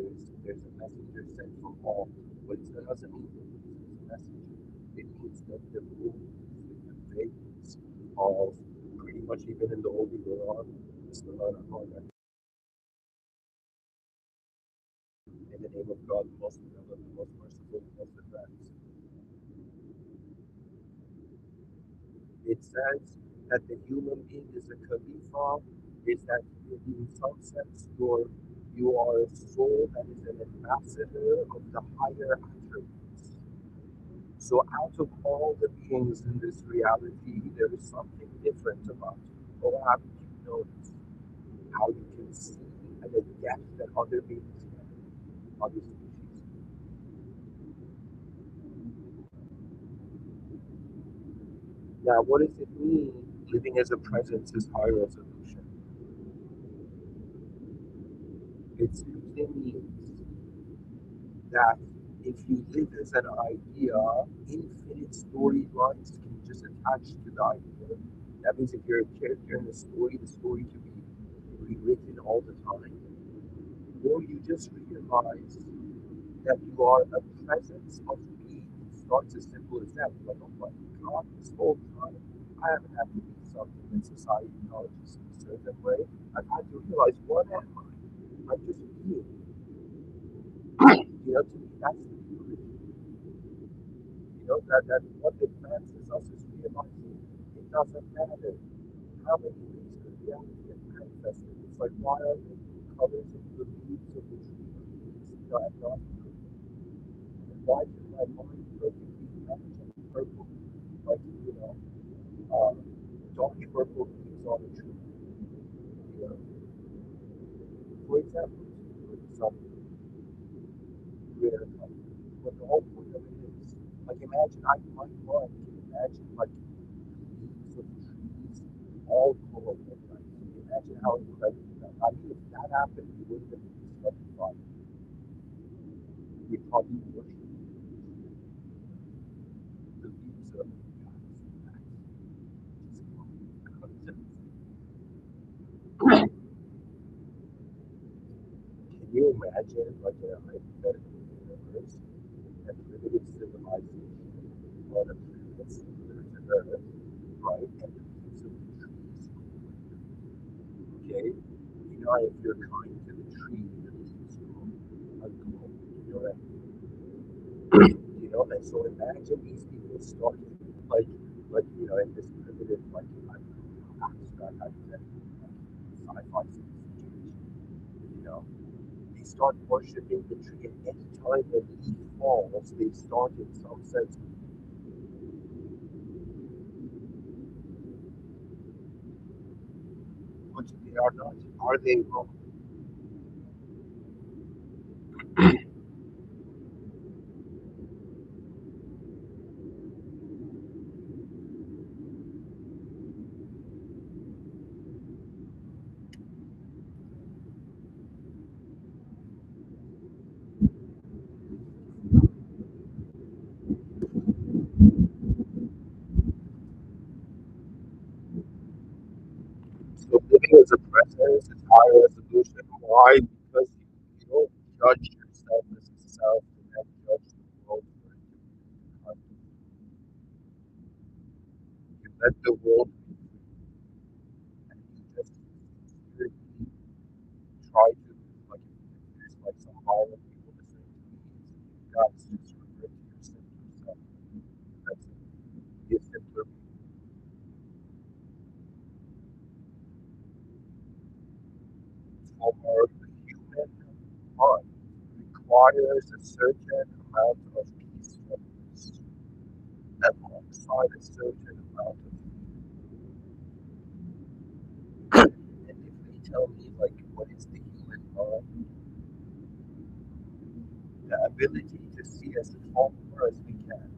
there's a messenger sent from all. But it doesn't mean that it's a messenger. It means that the rules, the vagueness of pretty much even in the Holy Quran, it's the in the name of God, the most benevolent, the most merciful, the most advanced. It says that the human being is a khalifa, is that in some sense you are a soul that is an ambassador of the higher attributes. So out of all the beings in this reality, there is something different about you. Or haven't you noticed how you can see at a depth that other beings can, other species? Now, what does it mean living as a presence is high resolution? It simply means that if you live as an idea, infinite storylines can just attach to the idea. That means if you're a character in a story, the story can be rewritten all the time. Or you just realize that you are a presence of being. It starts as simple as that. Like, oh my God, this whole time I haven't had to be something that society acknowledges in a certain way. I've had to realize what am I? I'm just being. To me, that's the beauty. That what advances us is realizing it doesn't matter how many ways could reality get manifested. It's like why are the colors of the leaves of the tree agnostic? And why can my mind perfectly imagine purple, like um, dark purple leaves on a tree? You know, for example, with some rare color. But the whole point of it is, like, imagine my mind can imagine like leaves of trees all glowing at night. Imagine how incredible that. I mean, if that happened, we wouldn't have been discovered by it. We'd probably worship the leaves of Can you imagine like a hypothetical universe and primitive civilization on a planet similar to Earth, right? And the leaves of the trees okay? If you're kind to the tree, the leaves grow a glow. Right? And so imagine these people starting in this primitive, like, I don't know, abstract hypothetical, sci-fi situation, you know, they start worshiping the tree, and anytime a leaf falls, they start in some sense, which they are not. Are they wrong? So living as a presence is high resolution. Why? Because you don't judge yourself as a self and then judge the world for it to be kind. You let the world be free and you just sincerely try to, like, if there's like some violent people listening to me, guys, just revert to your simpler self. That's it. Be a simpler form of the human mind requires a certain amount of peacefulness alongside a certain amount of and if they tell me like what is the human mind, the ability to see as far as we can.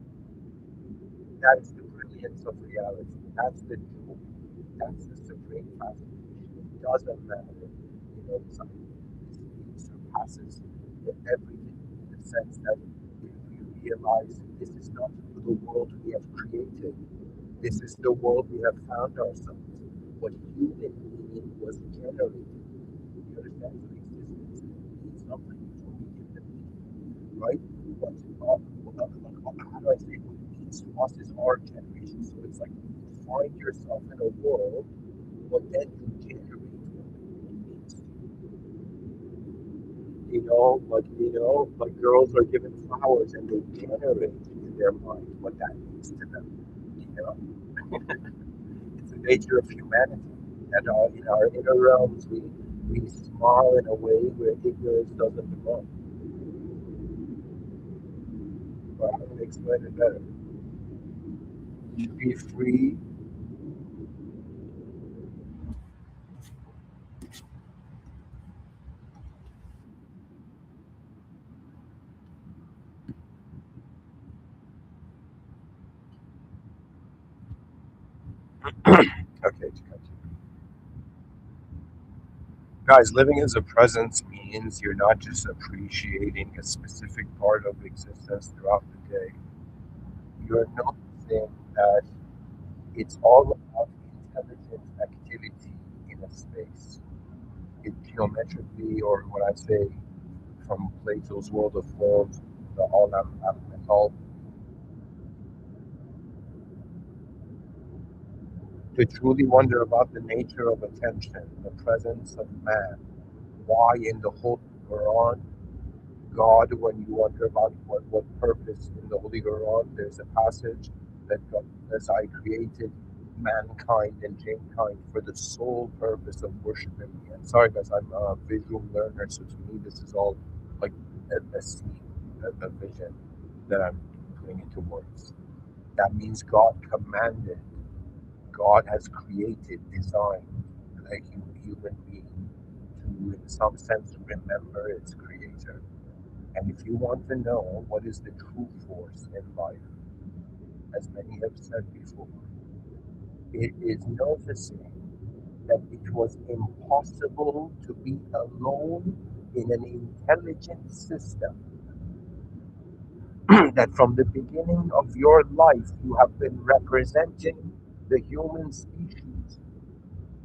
That is the brilliance of reality. That's the joy. That's the supreme fascination. It doesn't matter. You know, it surpasses everything in the sense that if we realize this is not the world we have created, this is the world we have found ourselves. What human being was generated. You understand? So existence means nothing. It's only in the being, right? But how do I say what it means to us is our generation. So it's like you find yourself in a world, but then you generate what it means to you. Like girls are given flowers and they generate in their mind what that means to them. You know, it's the nature of humanity. And in our inner realms, we smile in a way where ignorance doesn't belong. But I'm going to explain it better. To be free, okay, to continue. Guys, living as a presence means you're not just appreciating a specific part of existence throughout the day. You're noticing that it's all about intelligent activity in a space. It geometrically, or what I say from Plato's World of Forms, the Olam al to truly wonder about the nature of attention, the presence of man, why in the whole Quran God, when you wonder about what purpose in the Holy Quran, there's a passage that God, as I created mankind and mankind for the sole purpose of worshiping me. And sorry, guys, I'm a visual learner, so to me, this is all like a scene, a vision that I'm putting into words. That means God commanded, God has created, designed a human being to, in some sense, remember its creator. And if you want to know what is the true force in life, as many have said before, it is noticing that it was impossible to be alone in an intelligent system, that from the beginning of your life you have been representing the human species.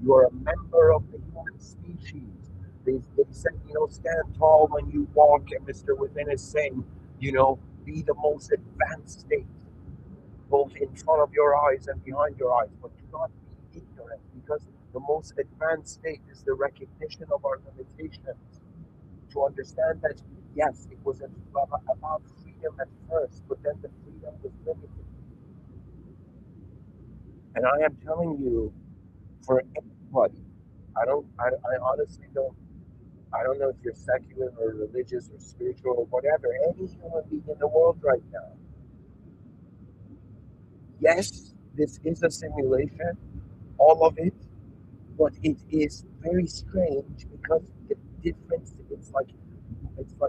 You are a member of the human species. They said, stand tall when you walk, and Mr. Within is saying, be the most advanced state, both in front of your eyes and behind your eyes, but do not be ignorant, because the most advanced state is the recognition of our limitations. To understand that, yes, it was about freedom at first, but then the freedom was limited. And I am telling you, for anybody, I honestly don't know if you're secular or religious or spiritual or whatever, any human being in the world right now. Yes, this is a simulation, all of it, but it is very strange because the difference, it's like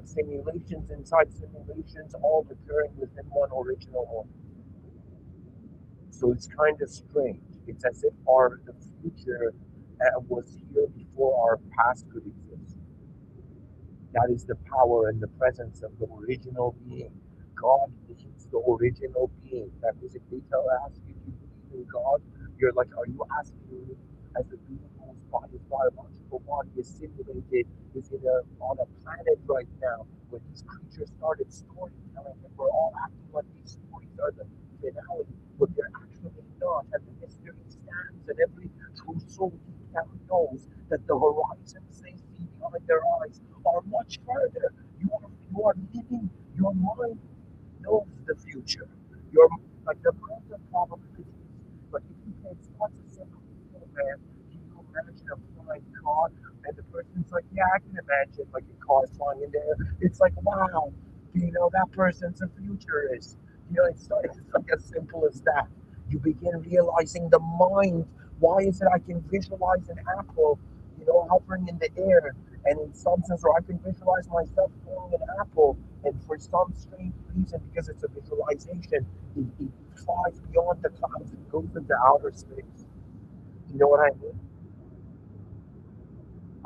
simulations inside simulations all occurring within one original one. So it's kind of strange. It's as if our the future was here before our past could exist. That is the power and the presence of the original being. God is the original being. That means if they ask you, do you believe in God? You're like, are you asking me as a being whose body, biological body is simulated, is in that the horizons they see behind their eyes are much further. You are living, your mind knows the future. Your like the mind of probabilities. But if you can start to simple man, can you imagine a flying car? And the person's like, yeah, I can imagine like a car flying in there. It's like, wow, that person's a futurist. It's like as simple as that. You begin realizing the mind. Why is it I can visualize an apple, hovering in the air, and in some sense, or I can visualize myself throwing an apple, and for some strange reason, because it's a visualization, it flies beyond the clouds and goes into outer space. You know what I mean?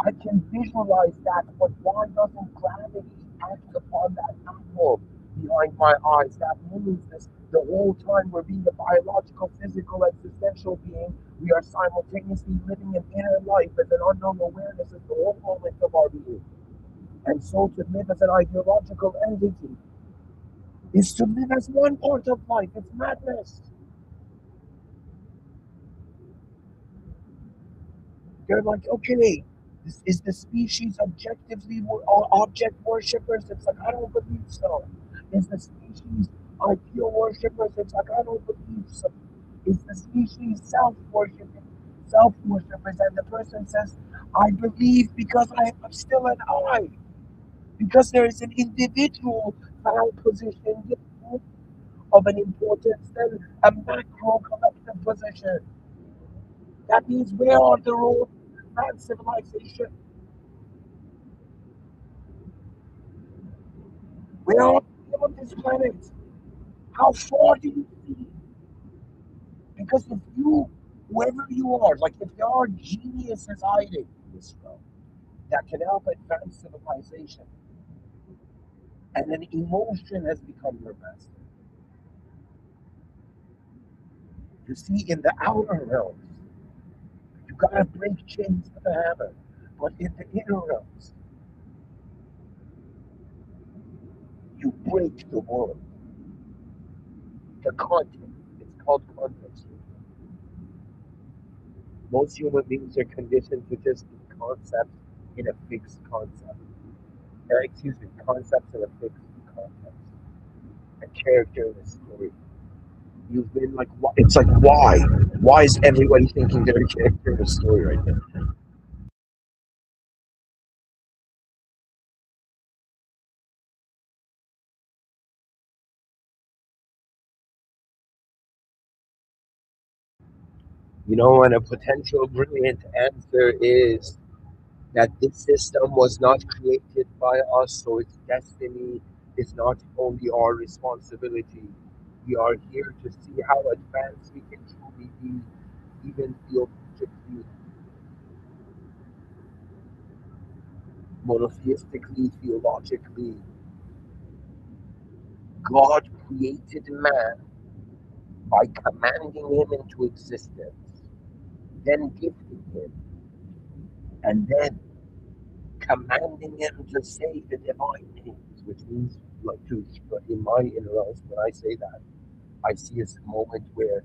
I can visualize that, but why doesn't gravity act upon that apple behind my eyes that moves this the whole time we're being a biological, physical, existential being? We are simultaneously living an inner life as an unknown awareness at the whole moment of our being. And so to live as an ideological entity is to live as one part of life. It's madness. They're like, okay, this is the species objectively object worshippers? It's like, I don't believe so. Is the species ideal worshippers? It's like, I don't believe so. Is the species self worshippers? And the person says, I believe because I am still an I, because there is an individual found positioned of an importance than a macro collective position. That means where are the roads to advanced civilization? Where are we on this planet? How far do you see? Because if you, whoever you are, like if there are geniuses hiding in this realm that can help advance civilization, and then emotion has become your master. You see, in the outer realms, you gotta break chains with a hammer. But in the inner realms, you break the world, the content. It's called context. Most human beings are conditioned to just be concepts in a fixed concept. Excuse me, concepts in a fixed context. A character in a story. You've been like, it's like, why? Why is everybody thinking they're a character in a story right now? And a potential brilliant answer is that this system was not created by us, so its destiny is not only our responsibility. We are here to see how advanced we can truly be, even theologically, monotheistically, theologically. God created man by commanding him into existence, then gifting him, and then commanding him to say the divine names, which means, like, in my inner life, when I say that, I see as a moment where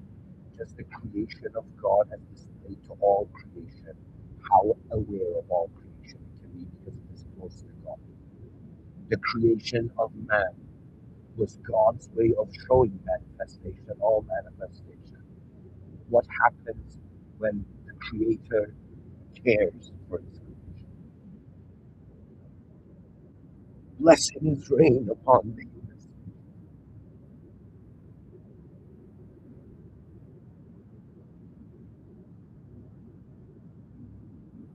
just the creation of God has displayed to all creation how aware of all creation it can be because it is close to God. The creation of man was God's way of showing manifestation, all manifestation. What happens when the Creator cares for his creation? Blessings rain upon the universe.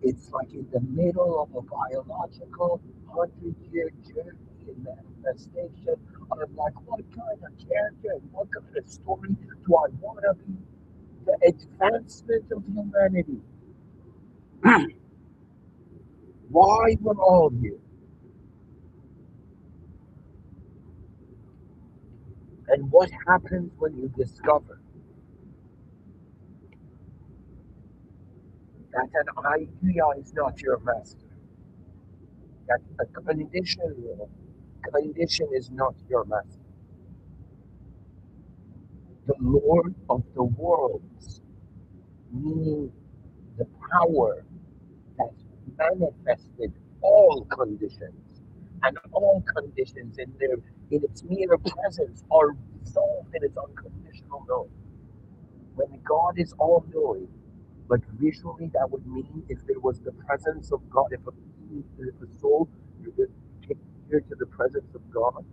It's like in the middle of a biological 100-year journey in manifestation. I'm like, what kind of character and what kind of story do I want to be? The advancement of humanity. Why we're all here. And what happens when you discover that an idea is not your master, that a condition is not your master. The Lord of the worlds, meaning the power that manifested all conditions, and all conditions in its mere presence are dissolved in its unconditional knowing. When God is all knowing, but visually that would mean if there was the presence of God, if a soul came near to the presence of God,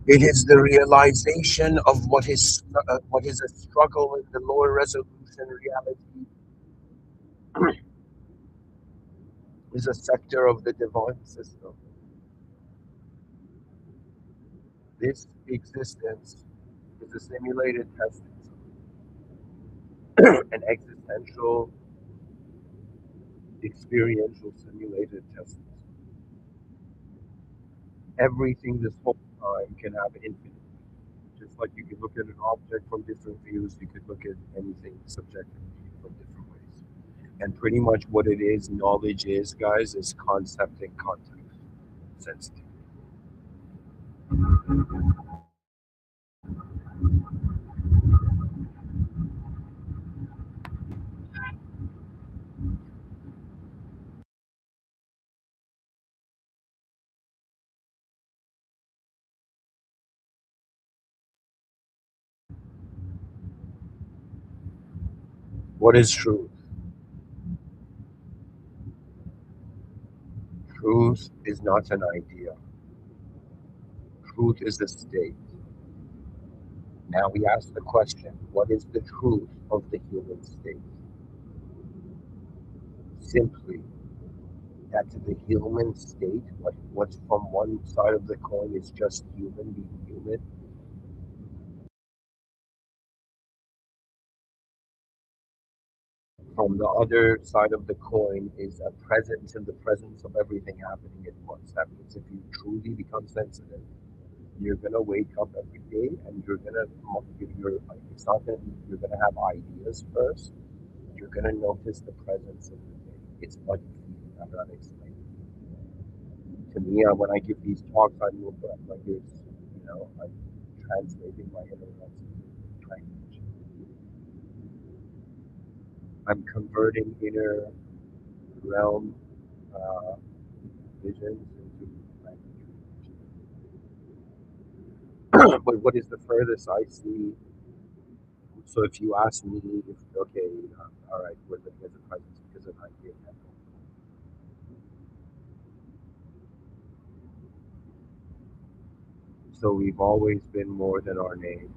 it is the realization of what is a struggle in the lower resolution reality is a sector of the divine system. This existence is a simulated test, an existential, experiential simulated test. Everything this whole time can have infinite. Just like you could look at an object from different views, you could look at anything subjectively from different ways. And pretty much what it is, knowledge is, guys, is concept and context sensitive. What is truth? Truth is not an idea. Truth is a state. Now we ask the question, what is the truth of the human state? Simply that the human state, what's from one side of the coin is just human being human. From the other side of the coin is a presence in the presence of everything happening at once. That means if you truly become sensitive, you're gonna wake up every day and it's not gonna be, you're gonna have ideas first. You're gonna notice the presence of the day. It's like I'm not explaining. To me, when I give these talks, I look like it's, I'm translating my inner language. I'm converting inner realm uh, visions into language. But what is the furthest I see? So if you ask me, if okay, all right, we're living as a presence because of idea. So we've always been more than our name.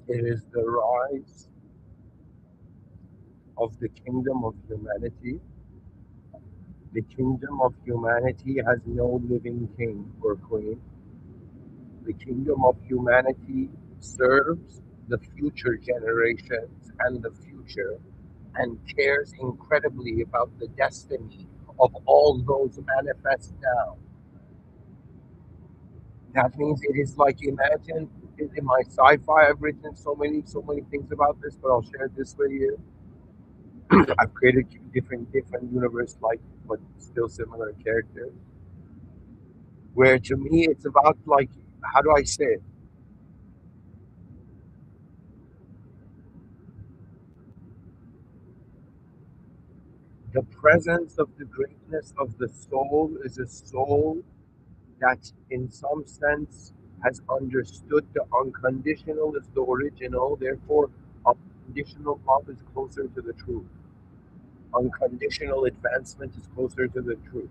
It is the rise of the kingdom of humanity. The kingdom of humanity has no living king or queen. The kingdom of humanity serves the future generations and the future and cares incredibly about the destiny of all those manifest now. That means it is like imagine in my sci-fi, I've written so many things about this, but I'll share this with you. I've created different universe like but still similar characters. Where to me it's about like, how do I say it? The presence of the greatness of the soul is a soul that, in some sense, has understood the unconditional is the original, therefore, unconditional love is closer to the truth. Unconditional advancement is closer to the truth.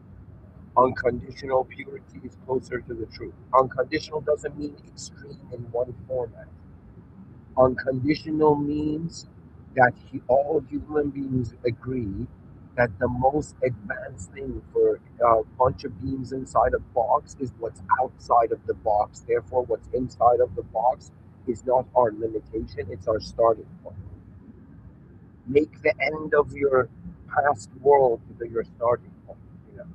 Unconditional purity is closer to the truth. Unconditional doesn't mean extreme in one format. Unconditional means that all human beings agree that the most advanced thing for a bunch of beings inside a box is what's outside of the box. Therefore, what's inside of the box is not our limitation, it's our starting point. Make the end of your past world to your starting point. You know?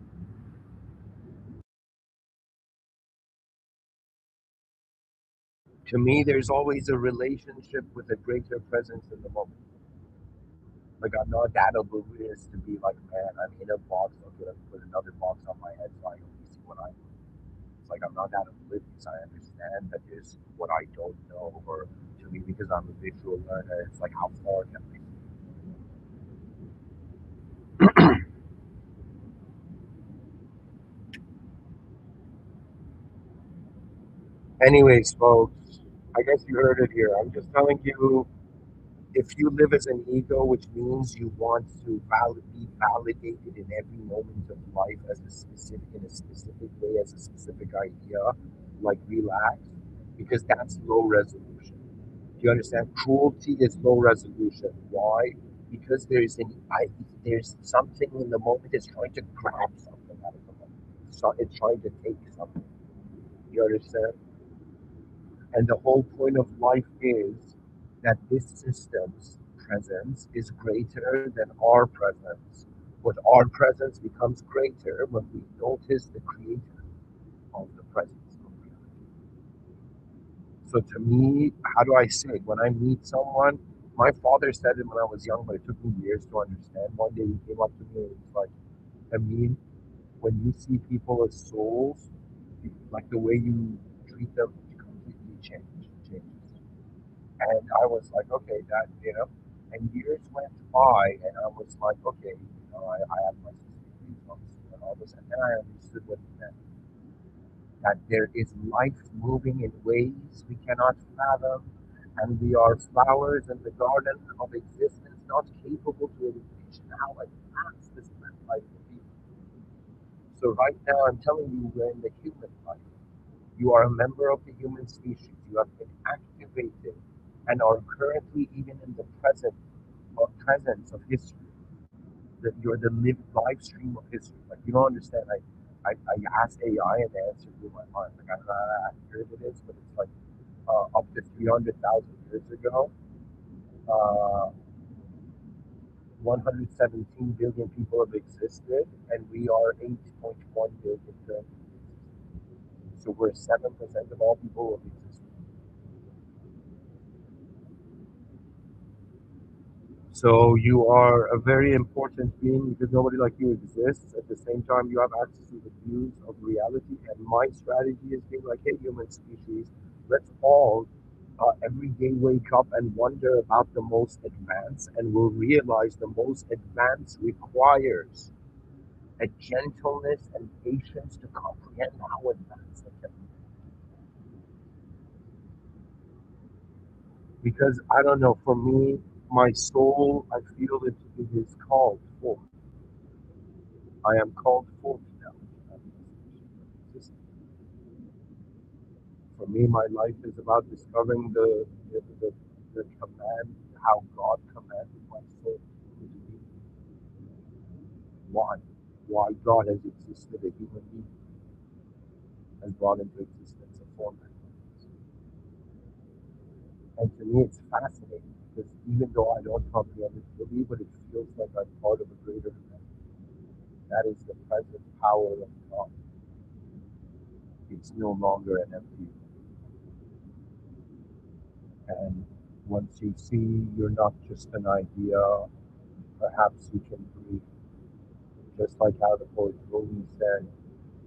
To me, there's always a relationship with a greater presence in the moment. Like I'm not that oblivious to be like, man, I'm in a box. Okay, let's put another box on my head so I only see what I know. It's like I'm not that oblivious. I understand that there's what I don't know, or to me, because I'm a visual learner, it's like how far can I see? Anyways, folks, I guess you heard it here. I'm just telling you, if you live as an ego, which means you want to be validated in every moment of life as a specific, in a specific way, as a specific idea, like relax, because that's low resolution. Do you understand? Cruelty is low resolution. Why? Because there's something in the moment it's trying to grab something out of the moment. So it's trying to take something. You understand? And the whole point of life is that this system's presence is greater than our presence. But our presence becomes greater when we notice the creator of the presence of reality. So to me, how do I say it? When I meet someone, my father said it when I was young, but it took me years to understand. One day he came up to me and he was like, I mean, when you see people as souls, like the way you treat them completely changes. And I was like, okay, that, you know, and years went by, and I was like, okay, you know, I have my sister and all this, and then I understood what he meant, that there is life moving in ways we cannot fathom, and we are flowers in the garden of existence, not capable to envision how advanced this life will be. So right now, I'm telling you, we're in the human life. You are a member of the human species. You have been activated and are currently even in the presence of history. That you're the live stream of history. Like you don't understand. I asked AI and the answer blew my mind. Like I don't know how accurate it is, but it's like up to 300,000 years ago, uh, 117 billion people have existed, and we are 8.1 billion currently. So we're 7% of all people who have existed. So you are a very important being because nobody like you exists. At the same time, you have access to the views of reality. And my strategy is being like, hey, human species, let's all every day wake up and wonder about the most advanced, and we'll realize the most advanced requires a gentleness and patience to comprehend how advanced it can be. Because I don't know, for me, my soul, I feel it is called forth. I am called forth now. For me, my life is about discovering the command, how God commanded my soul to be. Why? Why God has existed, a human being has brought into existence a form. And to me, it's fascinating because even though I don't comprehend it fully, but it feels like I'm part of a greater event. That is the present power of God. It's no longer an empty. And once you see you're not just an idea, perhaps you can breathe. Just like how the poet Rumi said,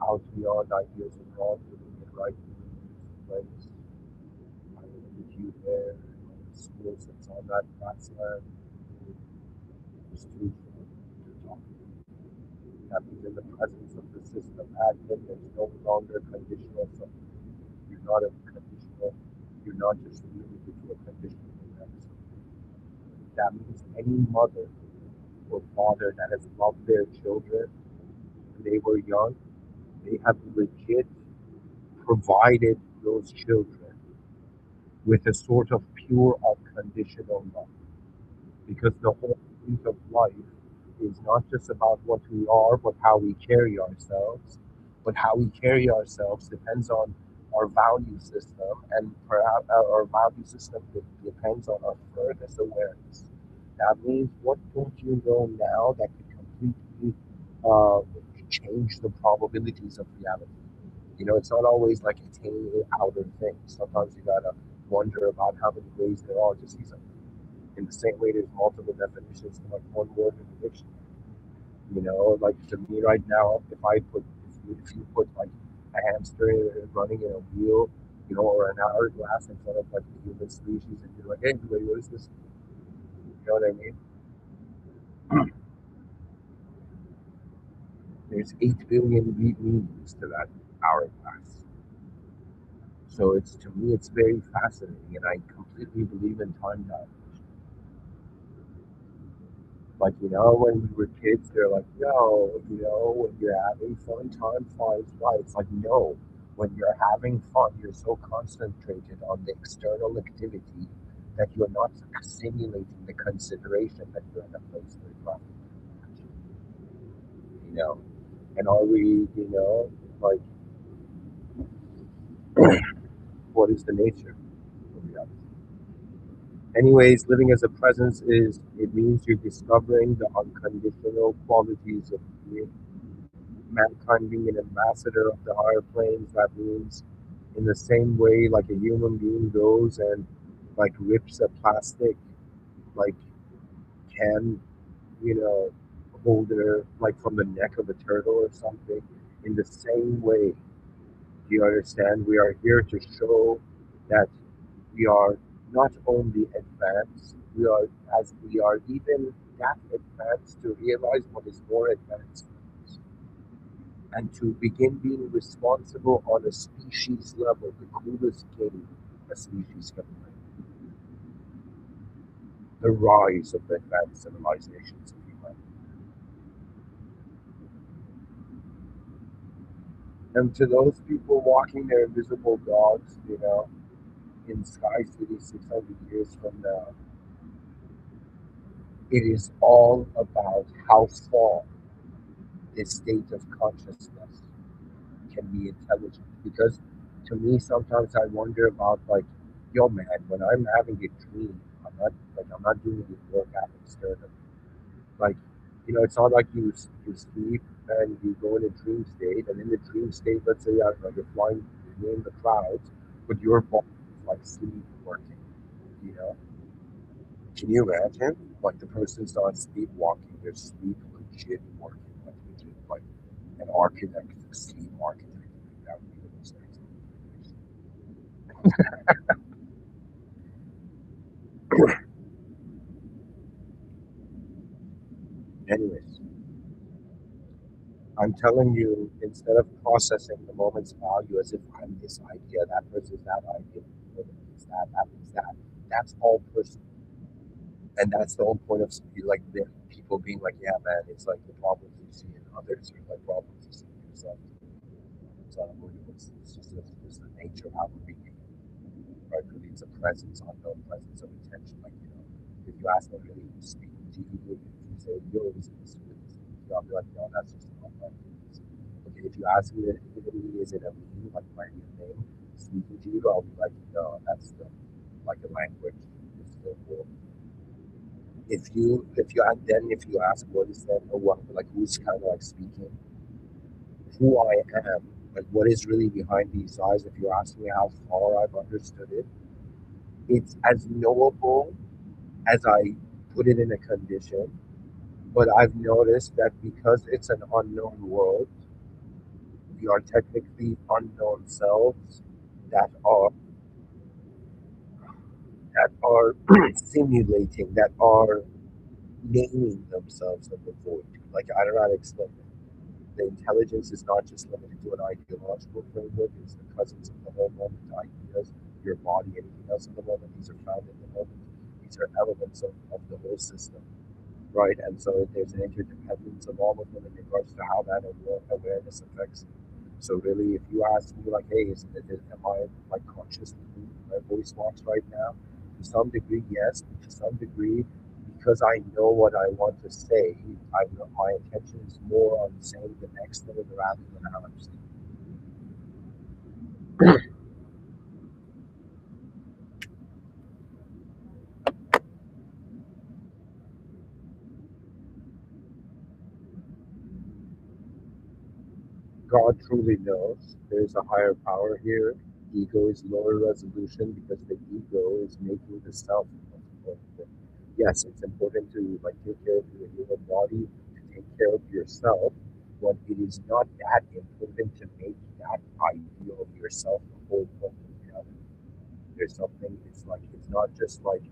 out beyond ideas of wrong, doing it right, doing it place. I will meet you there, the school sits on that grassland, it's too short to talk. That means in the presence of the system admin, there's no longer conditional something. You're not a conditional, you're not just limited to a conditional event. That means any mother or father that has loved their children when they were young, they have legit provided those children with a sort of pure unconditional love. Because the whole point of life is not just about what we are, but how we carry ourselves. But how we carry ourselves depends on our value system, and perhaps our value system depends on our furthest awareness. That means what don't you know now that could completely uh, change the probabilities of reality? You know, it's not always like attaining an outer thing. Sometimes you gotta wonder about how many ways there are to see something. In the same way, there's multiple definitions to like one word in the dictionary. You know, like to me right now, if you put like a hamster running in a wheel, you know, or an hourglass in front of like the human species, and you're like, hey, wait, what is this? You know what I mean? There's 8 billion meanings to that hourglass. So it's to me, it's very fascinating, and I completely believe in time dilation. Like, you know, when we were kids, they're like, no, you know, when you're having fun, time flies by. It's like, no, when you're having fun, you're so concentrated on the external activity that you're not simulating the consideration that you're in a place where you're you know. And are we, you know, like, what is the nature of reality? Anyways, living as a presence is, it means you're discovering the unconditional qualities of being mankind being an ambassador of the higher planes. That means in the same way like a human being goes and like rips a plastic like can, you know, holder like from the neck of a turtle or something. In the same way, do you understand? We are here to show that we are not only advanced, we are even that advanced to realize what is more advanced, and to begin being responsible on a species level, the coolest game a species can play. The rise of the advanced civilizations of humanity. And to those people walking their invisible dogs, you know, in Sky City 600 years from now, it is all about how far this state of consciousness can be intelligent. Because to me, sometimes I wonder about like, yo, man, when I'm having a dream, I'm not doing the work out externally. Like, you know, it's not like you sleep and you go in a dream state, and in the dream state, let's say I don't know, you're flying, you're in the clouds, but your body is like sleep working. You know, can you imagine? Like the person's not sleepwalking, they're sleep legit working, like legit, like an architect, a sleep architect. That would be the most excellent. Anyways, I'm telling you, instead of processing the moment's value as if I'm this idea, that person's that idea, that is that. That's all personal. And that's the whole point of like the people being like, yeah, man, it's like the problems you see in others are like problems you see in yourself. It's just it's the nature of how we're being, right? Really, it's a presence, unknown presence of attention. Like, you know, if you ask me really speaking to you, if you say, yo, is this really speaking to you, I'll be like, no, that's just not my feelings. Okay, if you ask me, really, is it a me, like my real name, speaking to you, I'll be like, no, that's still like a language. It's still cool. If you ask what is that, or what, like who's kind of like speaking, who I am, like what is really behind these eyes, if you ask me how far I've understood it, it's as knowable as I put it in a condition. But I've noticed that because it's an unknown world, We are technically unknown selves that are simulating, that are naming themselves in the void. Like I don't know how to explain it. The intelligence is not just limited to an ideological framework, it's the presence of the whole moment, ideas, your body, anything else in the moment. These are found in the moment. These are elements of the whole system, right? And so there's an interdependence of all of them in regards to how that awareness affects you. So really, if you ask me, like, hey, am I like conscious? My voice box right now? To some degree, yes. But to some degree, because I know what I want to say, I know my attention is more on saying the next thing rather than how I'm saying. God truly knows there's a higher power here. Ego is lower resolution because the ego is making the self most important. Yes, it's important to like take care of your human body, to take care of yourself, but it is not that important to make that ideal of yourself the whole point of reality. There's something. It's not just like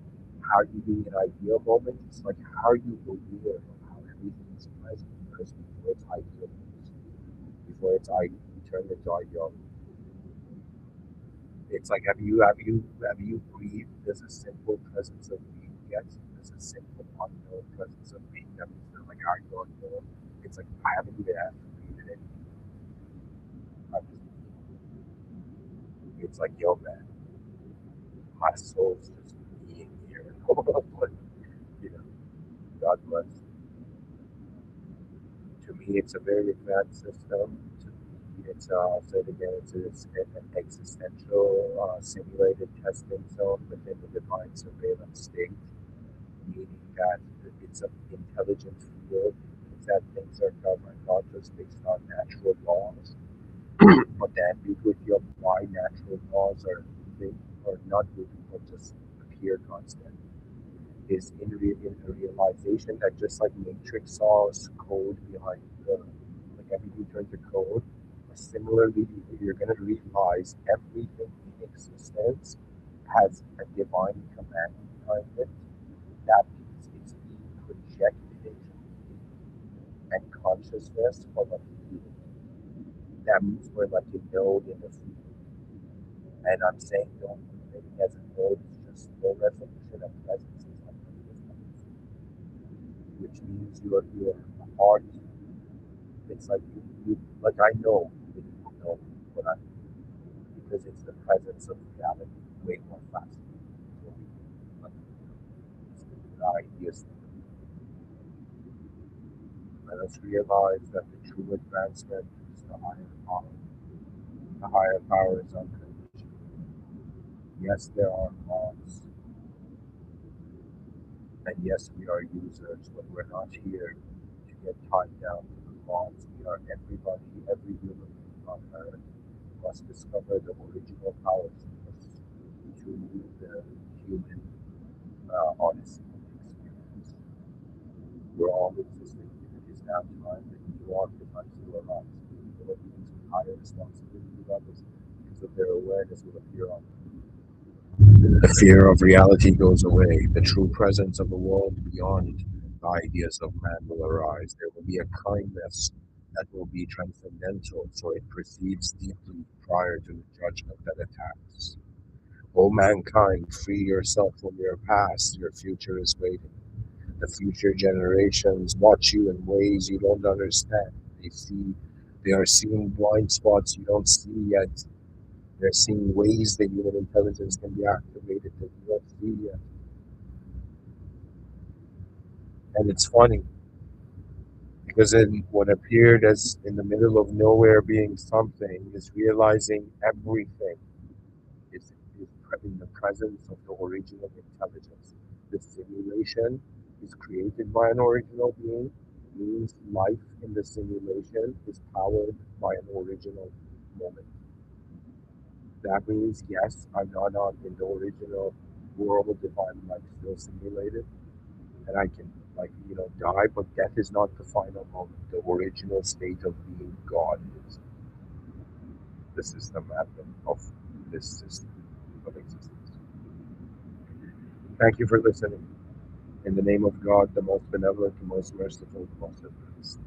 how you do an ideal moment. It's like how you aware of how everything is present first before it's ideal, before it's I turned into ideology. It's like have you breathed? There's a simple presence of being. Yet there's a simple unknown presence of being. That means that like how you unknown. It's like I haven't even had to breathe it in. I'm just, it's like yo man, my soul's just being here. you know, God bless. To me, it's a very advanced system. To me, it's I'll say it again. It's an existential simulated testing zone within the divine surveillance state, meaning that it's an intelligent field. Means that things are governed not just based on natural laws, but the ambiguity of why natural laws are moving or not moving or just appear constant is in the realization that just like Matrix saws code behind the like everything turns to code. Similarly, you're gonna realize everything in existence has a divine command behind it. That means it's being projected into and consciousness of a field. That means we're like a node in the field. And I'm saying don't living as a node is just low resolution and presence is unlimited, which means your heart. It's like you like I know that you know what I because it's the presence of reality way more faster. So like it's the ideas. Let us realize that the true advancement is the higher power. The higher power is unconditional. Yes, there are laws, and yes, we are users, but we're not here to get tied down to the laws. We are everybody, every human being on earth must discover the original power source to the human odyssey experience. We're all existing. It is now time that you occupy your lives. People of beings with higher responsibility levels because of their awareness will appear on the fear of reality goes away. The true presence of a world beyond the ideas of man will arise. There will be a kindness that will be transcendental, for it proceeds deeply prior to the judgment that attacks. O mankind, free yourself from your past. Your future is waiting. The future generations watch you in ways you don't understand. They are seeing blind spots you don't see yet. They're seeing ways that human intelligence can be activated that you don't see yet. And it's funny because in what appeared as in the middle of nowhere being something is realizing everything is in the presence of the original intelligence. The simulation is created by an original being, means life in the simulation is powered by an original moment. That means, yes, I'm not on in the original world if I'm like still simulated and I can die, but death is not the final moment. The original state of being God is. This is the madness of this system of existence. Thank you for listening. In the name of God, the most benevolent, the most merciful, the most advanced.